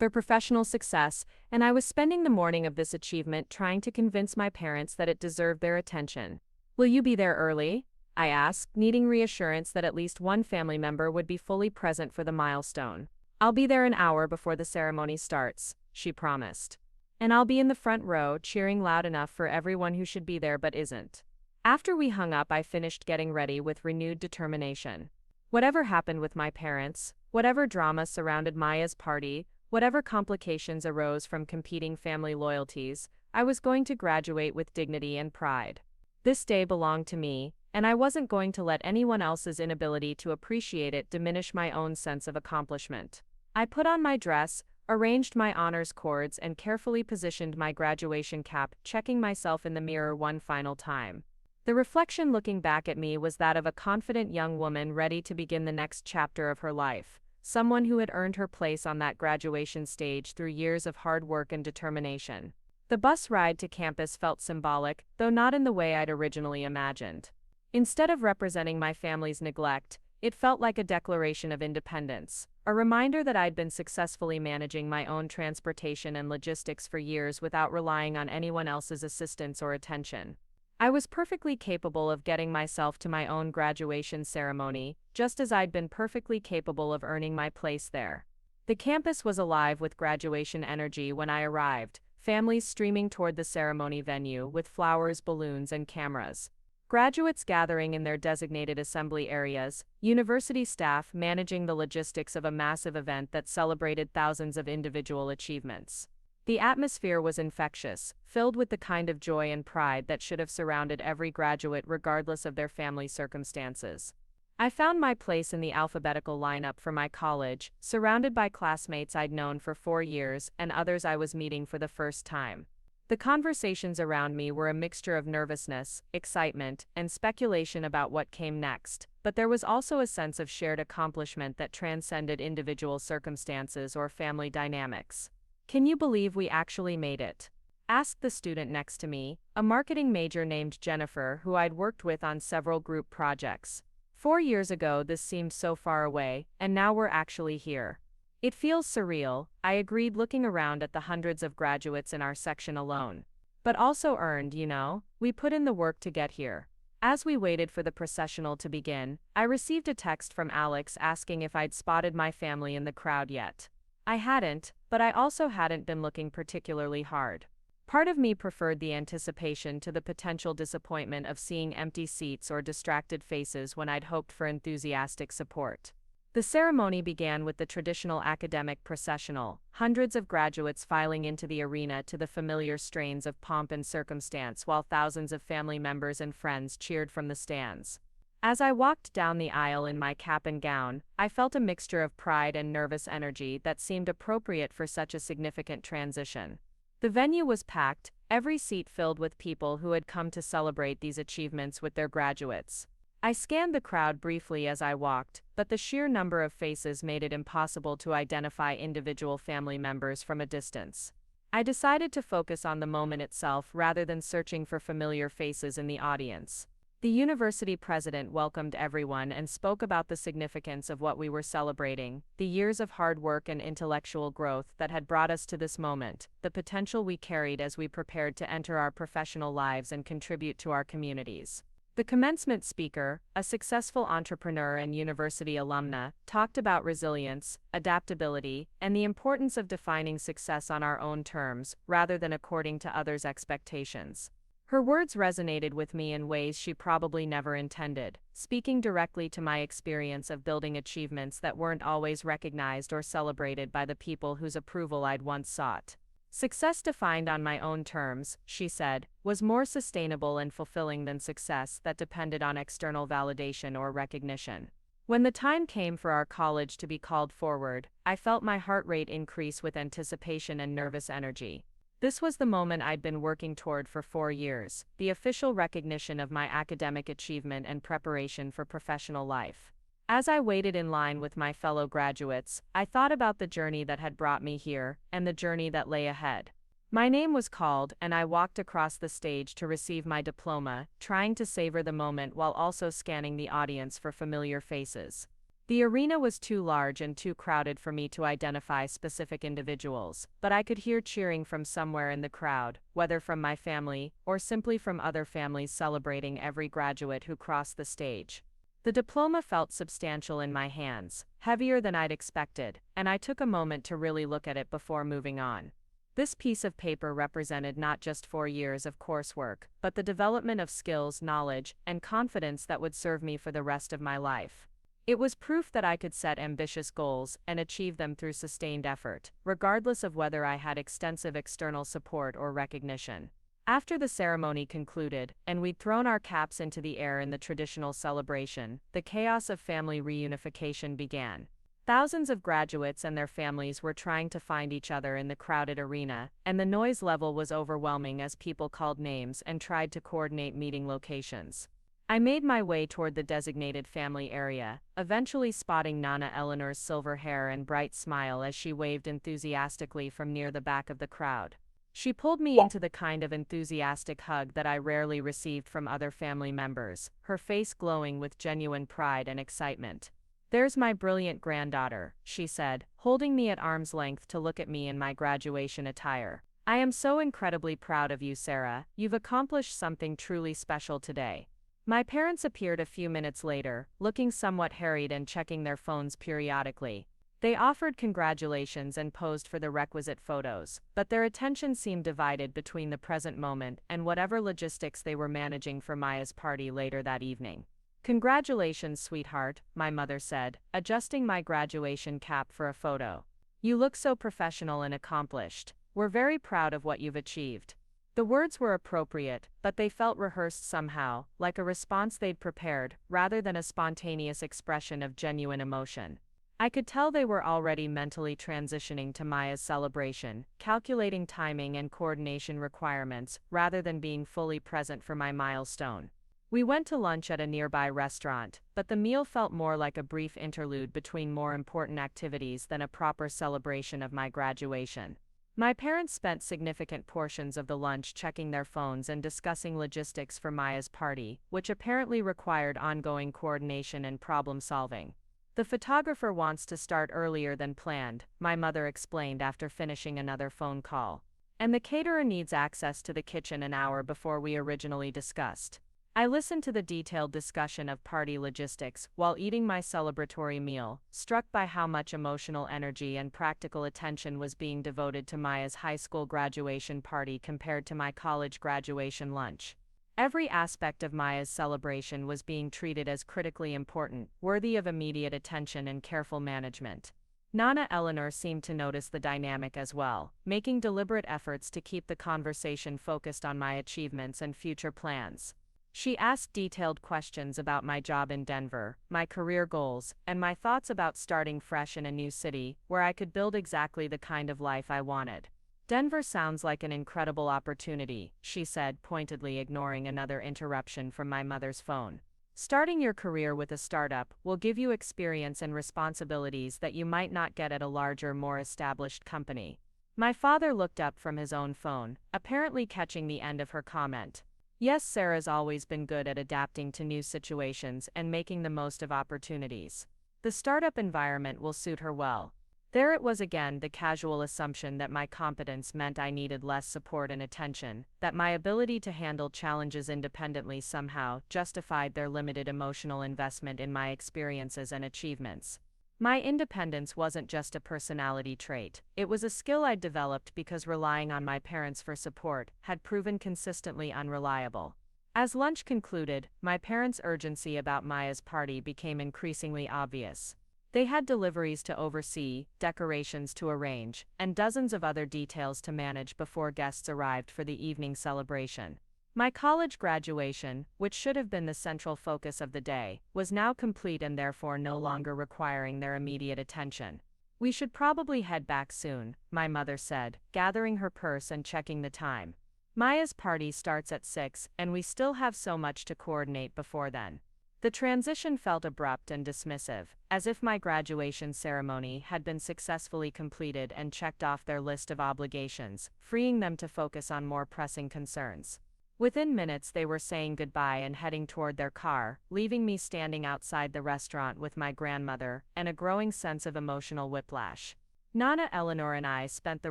For professional success, and I was spending the morning of this achievement trying to convince my parents that it deserved their attention. "Will you be there early?" I asked, needing reassurance that at least one family member would be fully present for the milestone. "I'll be there an hour before the ceremony starts," she promised. "And I'll be in the front row, cheering loud enough for everyone who should be there but isn't." After we hung up, I finished getting ready with renewed determination. Whatever happened with my parents, whatever drama surrounded Maya's party, whatever complications arose from competing family loyalties, I was going to graduate with dignity and pride. This day belonged to me, and I wasn't going to let anyone else's inability to appreciate it diminish my own sense of accomplishment. I put on my dress, arranged my honors cords, and carefully positioned my graduation cap, checking myself in the mirror one final time. The reflection looking back at me was that of a confident young woman ready to begin the next chapter of her life, someone who had earned her place on that graduation stage through years of hard work and determination. The bus ride to campus felt symbolic, though not in the way I'd originally imagined. Instead of representing my family's neglect, it felt like a declaration of independence, a reminder that I'd been successfully managing my own transportation and logistics for years without relying on anyone else's assistance or attention. I was perfectly capable of getting myself to my own graduation ceremony, just as I'd been perfectly capable of earning my place there. The campus was alive with graduation energy when I arrived, families streaming toward the ceremony venue with flowers, balloons, and cameras. Graduates gathering in their designated assembly areas, university staff managing the logistics of a massive event that celebrated thousands of individual achievements. The atmosphere was infectious, filled with the kind of joy and pride that should have surrounded every graduate regardless of their family circumstances. I found my place in the alphabetical lineup for my college, surrounded by classmates I'd known for 4 years and others I was meeting for the first time. The conversations around me were a mixture of nervousness, excitement, and speculation about what came next, but there was also a sense of shared accomplishment that transcended individual circumstances or family dynamics. "Can you believe we actually made it?" asked the student next to me, a marketing major named Jennifer who I'd worked with on several group projects. 4 years ago this seemed so far away, and now we're actually here. It feels surreal, I agreed, looking around at the hundreds of graduates in our section alone. But also earned, you know, we put in the work to get here. As we waited for the processional to begin, I received a text from Alex asking if I'd spotted my family in the crowd yet. I hadn't, but I also hadn't been looking particularly hard. Part of me preferred the anticipation to the potential disappointment of seeing empty seats or distracted faces when I'd hoped for enthusiastic support. The ceremony began with the traditional academic processional, hundreds of graduates filing into the arena to the familiar strains of pomp and circumstance while thousands of family members and friends cheered from the stands. As I walked down the aisle in my cap and gown, I felt a mixture of pride and nervous energy that seemed appropriate for such a significant transition. The venue was packed, every seat filled with people who had come to celebrate these achievements with their graduates. I scanned the crowd briefly as I walked, but the sheer number of faces made it impossible to identify individual family members from a distance. I decided to focus on the moment itself rather than searching for familiar faces in the audience. The university president welcomed everyone and spoke about the significance of what we were celebrating, the years of hard work and intellectual growth that had brought us to this moment, the potential we carried as we prepared to enter our professional lives and contribute to our communities. The commencement speaker, a successful entrepreneur and university alumna, talked about resilience, adaptability, and the importance of defining success on our own terms, rather than according to others' expectations. Her words resonated with me in ways she probably never intended, speaking directly to my experience of building achievements that weren't always recognized or celebrated by the people whose approval I'd once sought. Success defined on my own terms, she said, was more sustainable and fulfilling than success that depended on external validation or recognition. When the time came for our college to be called forward, I felt my heart rate increase with anticipation and nervous energy. This was the moment I'd been working toward for 4 years, the official recognition of my academic achievement and preparation for professional life. As I waited in line with my fellow graduates, I thought about the journey that had brought me here, and the journey that lay ahead. My name was called, and I walked across the stage to receive my diploma, trying to savor the moment while also scanning the audience for familiar faces. The arena was too large and too crowded for me to identify specific individuals, but I could hear cheering from somewhere in the crowd, whether from my family, or simply from other families celebrating every graduate who crossed the stage. The diploma felt substantial in my hands, heavier than I'd expected, and I took a moment to really look at it before moving on. This piece of paper represented not just 4 years of coursework, but the development of skills, knowledge, and confidence that would serve me for the rest of my life. It was proof that I could set ambitious goals and achieve them through sustained effort, regardless of whether I had extensive external support or recognition. After the ceremony concluded, and we'd thrown our caps into the air in the traditional celebration, the chaos of family reunification began. Thousands of graduates and their families were trying to find each other in the crowded arena, and the noise level was overwhelming as people called names and tried to coordinate meeting locations. I made my way toward the designated family area, eventually spotting Nana Eleanor's silver hair and bright smile as she waved enthusiastically from near the back of the crowd. She pulled me into the kind of enthusiastic hug that I rarely received from other family members, her face glowing with genuine pride and excitement. "There's my brilliant granddaughter," she said, holding me at arm's length to look at me in my graduation attire. "I am so incredibly proud of you, Sarah. You've accomplished something truly special today." My parents appeared a few minutes later, looking somewhat harried and checking their phones periodically. They offered congratulations and posed for the requisite photos, but their attention seemed divided between the present moment and whatever logistics they were managing for Maya's party later that evening. "Congratulations, sweetheart," my mother said, adjusting my graduation cap for a photo. "You look so professional and accomplished. We're very proud of what you've achieved." The words were appropriate, but they felt rehearsed somehow, like a response they'd prepared, rather than a spontaneous expression of genuine emotion. I could tell they were already mentally transitioning to Maya's celebration, calculating timing and coordination requirements, rather than being fully present for my milestone. We went to lunch at a nearby restaurant, but the meal felt more like a brief interlude between more important activities than a proper celebration of my graduation. My parents spent significant portions of the lunch checking their phones and discussing logistics for Maya's party, which apparently required ongoing coordination and problem solving. The photographer wants to start earlier than planned, my mother explained after finishing another phone call. And the caterer needs access to the kitchen an hour before we originally discussed. I listened to the detailed discussion of party logistics while eating my celebratory meal, struck by how much emotional energy and practical attention was being devoted to Maya's high school graduation party compared to my college graduation lunch. Every aspect of Maya's celebration was being treated as critically important, worthy of immediate attention and careful management. Nana Eleanor seemed to notice the dynamic as well, making deliberate efforts to keep the conversation focused on my achievements and future plans. She asked detailed questions about my job in Denver, my career goals, and my thoughts about starting fresh in a new city where I could build exactly the kind of life I wanted. Denver sounds like an incredible opportunity, she said, pointedly ignoring another interruption from my mother's phone. Starting your career with a startup will give you experience and responsibilities that you might not get at a larger, more established company. My father looked up from his own phone, apparently catching the end of her comment. Yes, Sarah's always been good at adapting to new situations and making the most of opportunities. The startup environment will suit her well. There it was again, the casual assumption that my competence meant I needed less support and attention, that my ability to handle challenges independently somehow justified their limited emotional investment in my experiences and achievements. My independence wasn't just a personality trait, it was a skill I'd developed because relying on my parents for support had proven consistently unreliable. As lunch concluded, my parents' urgency about Maya's party became increasingly obvious. They had deliveries to oversee, decorations to arrange, and dozens of other details to manage before guests arrived for the evening celebration. My college graduation, which should have been the central focus of the day, was now complete and therefore no longer requiring their immediate attention. We should probably head back soon, my mother said, gathering her purse and checking the time. Maya's party starts at 6, and we still have so much to coordinate before then. The transition felt abrupt and dismissive, as if my graduation ceremony had been successfully completed and checked off their list of obligations, freeing them to focus on more pressing concerns. Within minutes they were saying goodbye and heading toward their car, leaving me standing outside the restaurant with my grandmother and a growing sense of emotional whiplash. Nana Eleanor and I spent the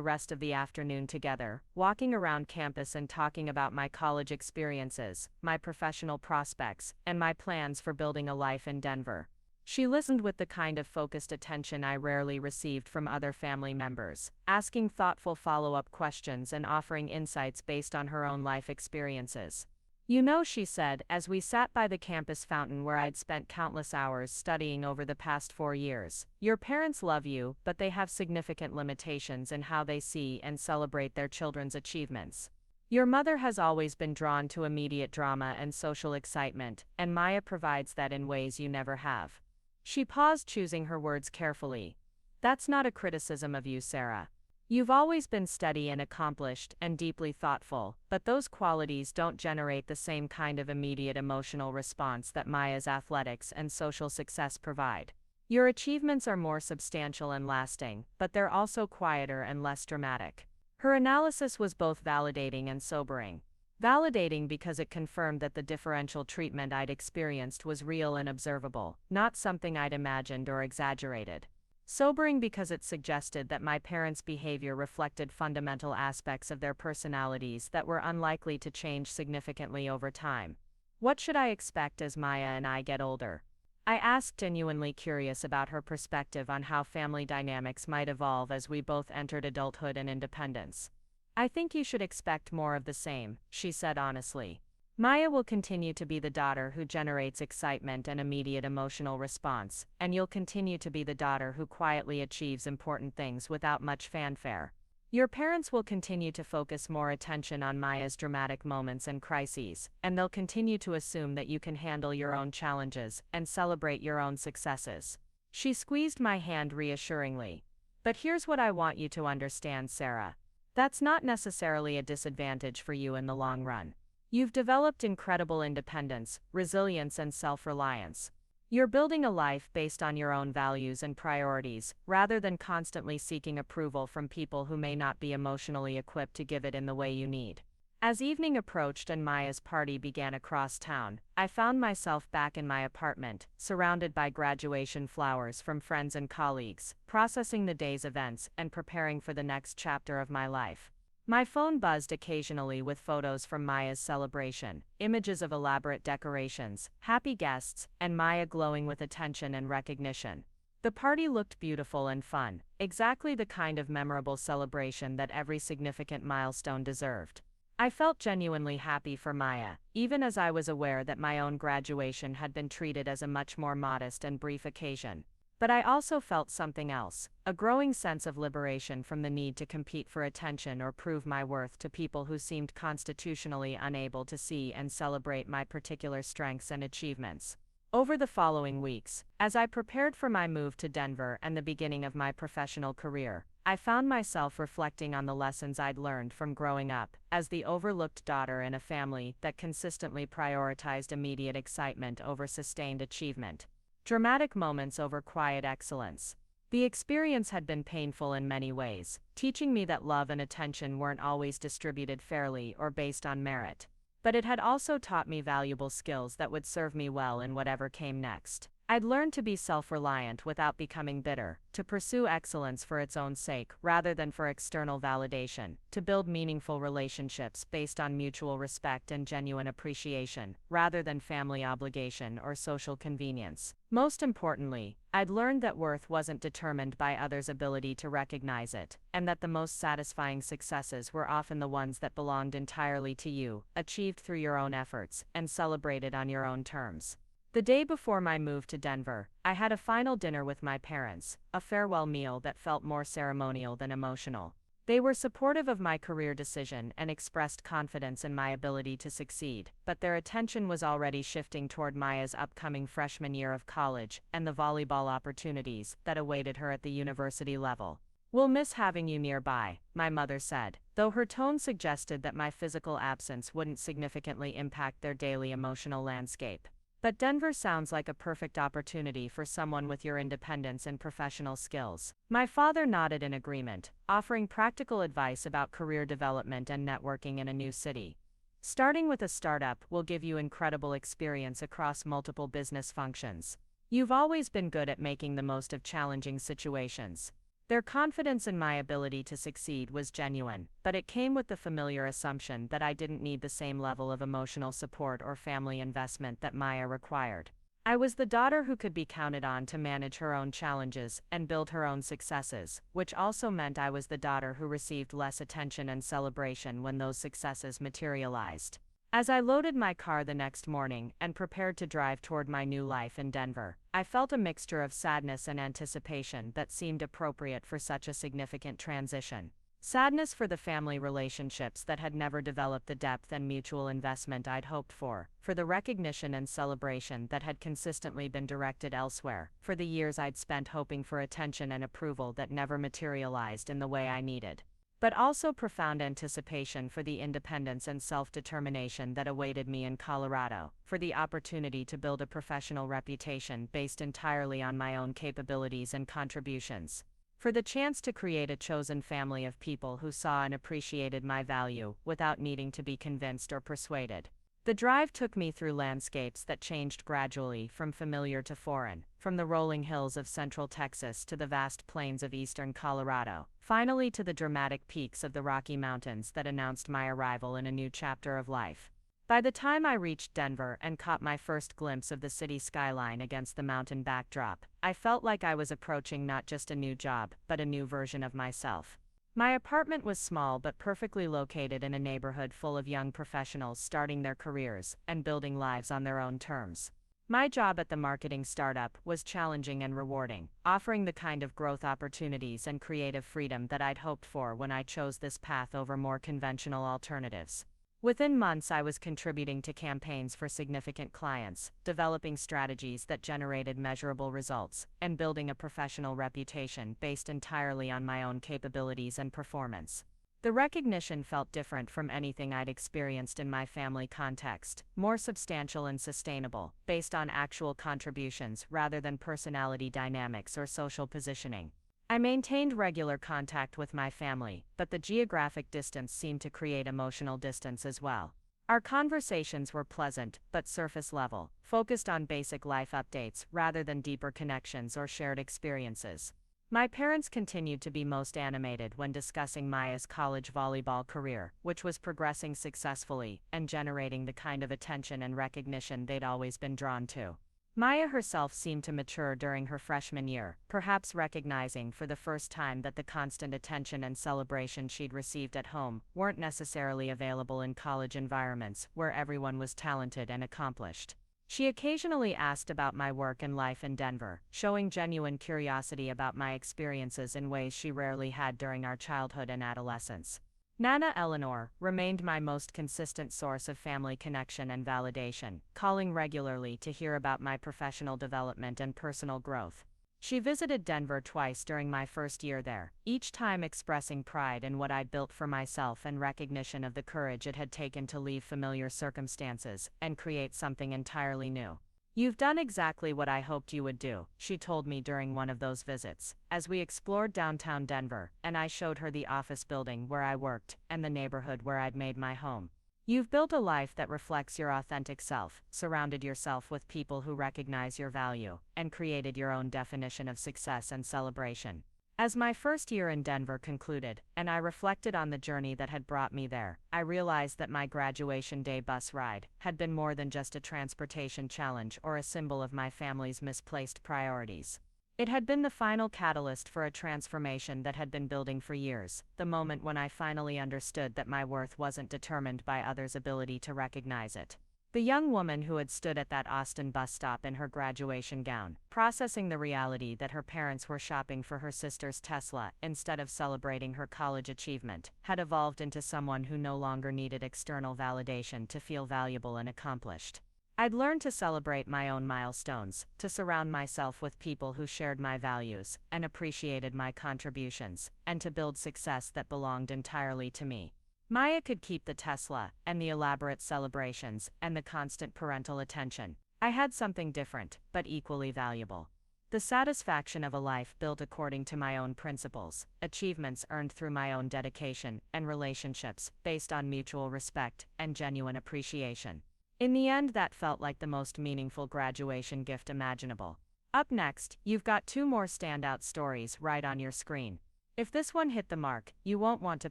rest of the afternoon together, walking around campus and talking about my college experiences, my professional prospects, and my plans for building a life in Denver. She listened with the kind of focused attention I rarely received from other family members, asking thoughtful follow-up questions and offering insights based on her own life experiences. You know, she said, as we sat by the campus fountain where I'd spent countless hours studying over the past 4 years, your parents love you, but they have significant limitations in how they see and celebrate their children's achievements. Your mother has always been drawn to immediate drama and social excitement, and Maya provides that in ways you never have. She paused, choosing her words carefully. That's not a criticism of you, Sarah. You've always been steady and accomplished and deeply thoughtful, but those qualities don't generate the same kind of immediate emotional response that Maya's athletics and social success provide. Your achievements are more substantial and lasting, but they're also quieter and less dramatic. Her analysis was both validating and sobering. Validating because it confirmed that the differential treatment I'd experienced was real and observable, not something I'd imagined or exaggerated. Sobering because it suggested that my parents' behavior reflected fundamental aspects of their personalities that were unlikely to change significantly over time. What should I expect as Maya and I get older? I asked, genuinely curious about her perspective on how family dynamics might evolve as we both entered adulthood and independence. I think you should expect more of the same, she said honestly. Maya will continue to be the daughter who generates excitement and immediate emotional response, and you'll continue to be the daughter who quietly achieves important things without much fanfare. Your parents will continue to focus more attention on Maya's dramatic moments and crises, and they'll continue to assume that you can handle your own challenges and celebrate your own successes. She squeezed my hand reassuringly. But here's what I want you to understand, Sarah. That's not necessarily a disadvantage for you in the long run. You've developed incredible independence, resilience, and self-reliance. You're building a life based on your own values and priorities, rather than constantly seeking approval from people who may not be emotionally equipped to give it in the way you need. As evening approached and Maya's party began across town, I found myself back in my apartment, surrounded by graduation flowers from friends and colleagues, processing the day's events and preparing for the next chapter of my life. My phone buzzed occasionally with photos from Maya's celebration, images of elaborate decorations, happy guests, and Maya glowing with attention and recognition. The party looked beautiful and fun, exactly the kind of memorable celebration that every significant milestone deserved. I felt genuinely happy for Maya, even as I was aware that my own graduation had been treated as a much more modest and brief occasion. But I also felt something else, a growing sense of liberation from the need to compete for attention or prove my worth to people who seemed constitutionally unable to see and celebrate my particular strengths and achievements. Over the following weeks, as I prepared for my move to Denver and the beginning of my professional career, I found myself reflecting on the lessons I'd learned from growing up as the overlooked daughter in a family that consistently prioritized immediate excitement over sustained achievement. Dramatic moments over quiet excellence. The experience had been painful in many ways, teaching me that love and attention weren't always distributed fairly or based on merit. But it had also taught me valuable skills that would serve me well in whatever came next. I'd learned to be self-reliant without becoming bitter, to pursue excellence for its own sake rather than for external validation, to build meaningful relationships based on mutual respect and genuine appreciation, rather than family obligation or social convenience. Most importantly, I'd learned that worth wasn't determined by others' ability to recognize it, and that the most satisfying successes were often the ones that belonged entirely to you, achieved through your own efforts, and celebrated on your own terms. The day before my move to Denver, I had a final dinner with my parents, a farewell meal that felt more ceremonial than emotional. They were supportive of my career decision and expressed confidence in my ability to succeed, but their attention was already shifting toward Maya's upcoming freshman year of college and the volleyball opportunities that awaited her at the university level. "We'll miss having you nearby," my mother said, though her tone suggested that my physical absence wouldn't significantly impact their daily emotional landscape. "But Denver sounds like a perfect opportunity for someone with your independence and professional skills." My father nodded in agreement, offering practical advice about career development and networking in a new city. "Starting with a startup will give you incredible experience across multiple business functions. You've always been good at making the most of challenging situations." Their confidence in my ability to succeed was genuine, but it came with the familiar assumption that I didn't need the same level of emotional support or family investment that Maya required. I was the daughter who could be counted on to manage her own challenges and build her own successes, which also meant I was the daughter who received less attention and celebration when those successes materialized. As I loaded my car the next morning and prepared to drive toward my new life in Denver, I felt a mixture of sadness and anticipation that seemed appropriate for such a significant transition. Sadness for the family relationships that had never developed the depth and mutual investment I'd hoped for the recognition and celebration that had consistently been directed elsewhere, for the years I'd spent hoping for attention and approval that never materialized in the way I needed. But also profound anticipation for the independence and self-determination that awaited me in Colorado, for the opportunity to build a professional reputation based entirely on my own capabilities and contributions, for the chance to create a chosen family of people who saw and appreciated my value without needing to be convinced or persuaded. The drive took me through landscapes that changed gradually from familiar to foreign, from the rolling hills of central Texas to the vast plains of eastern Colorado, finally to the dramatic peaks of the Rocky Mountains that announced my arrival in a new chapter of life. By the time I reached Denver and caught my first glimpse of the city skyline against the mountain backdrop, I felt like I was approaching not just a new job, but a new version of myself. My apartment was small but perfectly located in a neighborhood full of young professionals starting their careers and building lives on their own terms. My job at the marketing startup was challenging and rewarding, offering the kind of growth opportunities and creative freedom that I'd hoped for when I chose this path over more conventional alternatives. Within months, I was contributing to campaigns for significant clients, developing strategies that generated measurable results, and building a professional reputation based entirely on my own capabilities and performance. The recognition felt different from anything I'd experienced in my family context, more substantial and sustainable, based on actual contributions rather than personality dynamics or social positioning. I maintained regular contact with my family, but the geographic distance seemed to create emotional distance as well. Our conversations were pleasant, but surface level, focused on basic life updates rather than deeper connections or shared experiences. My parents continued to be most animated when discussing Maya's college volleyball career, which was progressing successfully and generating the kind of attention and recognition they'd always been drawn to. Maya herself seemed to mature during her freshman year, perhaps recognizing for the first time that the constant attention and celebration she'd received at home weren't necessarily available in college environments where everyone was talented and accomplished. She occasionally asked about my work and life in Denver, showing genuine curiosity about my experiences in ways she rarely had during our childhood and adolescence. Nana Eleanor remained my most consistent source of family connection and validation, calling regularly to hear about my professional development and personal growth. She visited Denver twice during my first year there, each time expressing pride in what I'd built for myself and recognition of the courage it had taken to leave familiar circumstances and create something entirely new. "You've done exactly what I hoped you would do," she told me during one of those visits, as we explored downtown Denver, and I showed her the office building where I worked and the neighborhood where I'd made my home. "You've built a life that reflects your authentic self, surrounded yourself with people who recognize your value, and created your own definition of success and celebration." As my first year in Denver concluded, and I reflected on the journey that had brought me there, I realized that my graduation day bus ride had been more than just a transportation challenge or a symbol of my family's misplaced priorities. It had been the final catalyst for a transformation that had been building for years, the moment when I finally understood that my worth wasn't determined by others' ability to recognize it. The young woman who had stood at that Austin bus stop in her graduation gown, processing the reality that her parents were shopping for her sister's Tesla instead of celebrating her college achievement, had evolved into someone who no longer needed external validation to feel valuable and accomplished. I'd learned to celebrate my own milestones, to surround myself with people who shared my values and appreciated my contributions, and to build success that belonged entirely to me. Maya could keep the Tesla, and the elaborate celebrations, and the constant parental attention. I had something different, but equally valuable. The satisfaction of a life built according to my own principles, achievements earned through my own dedication, and relationships based on mutual respect and genuine appreciation. In the end, that felt like the most meaningful graduation gift imaginable. Up next, you've got two more standout stories right on your screen. If this one hit the mark, you won't want to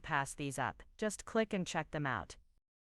pass these up, just click and check them out.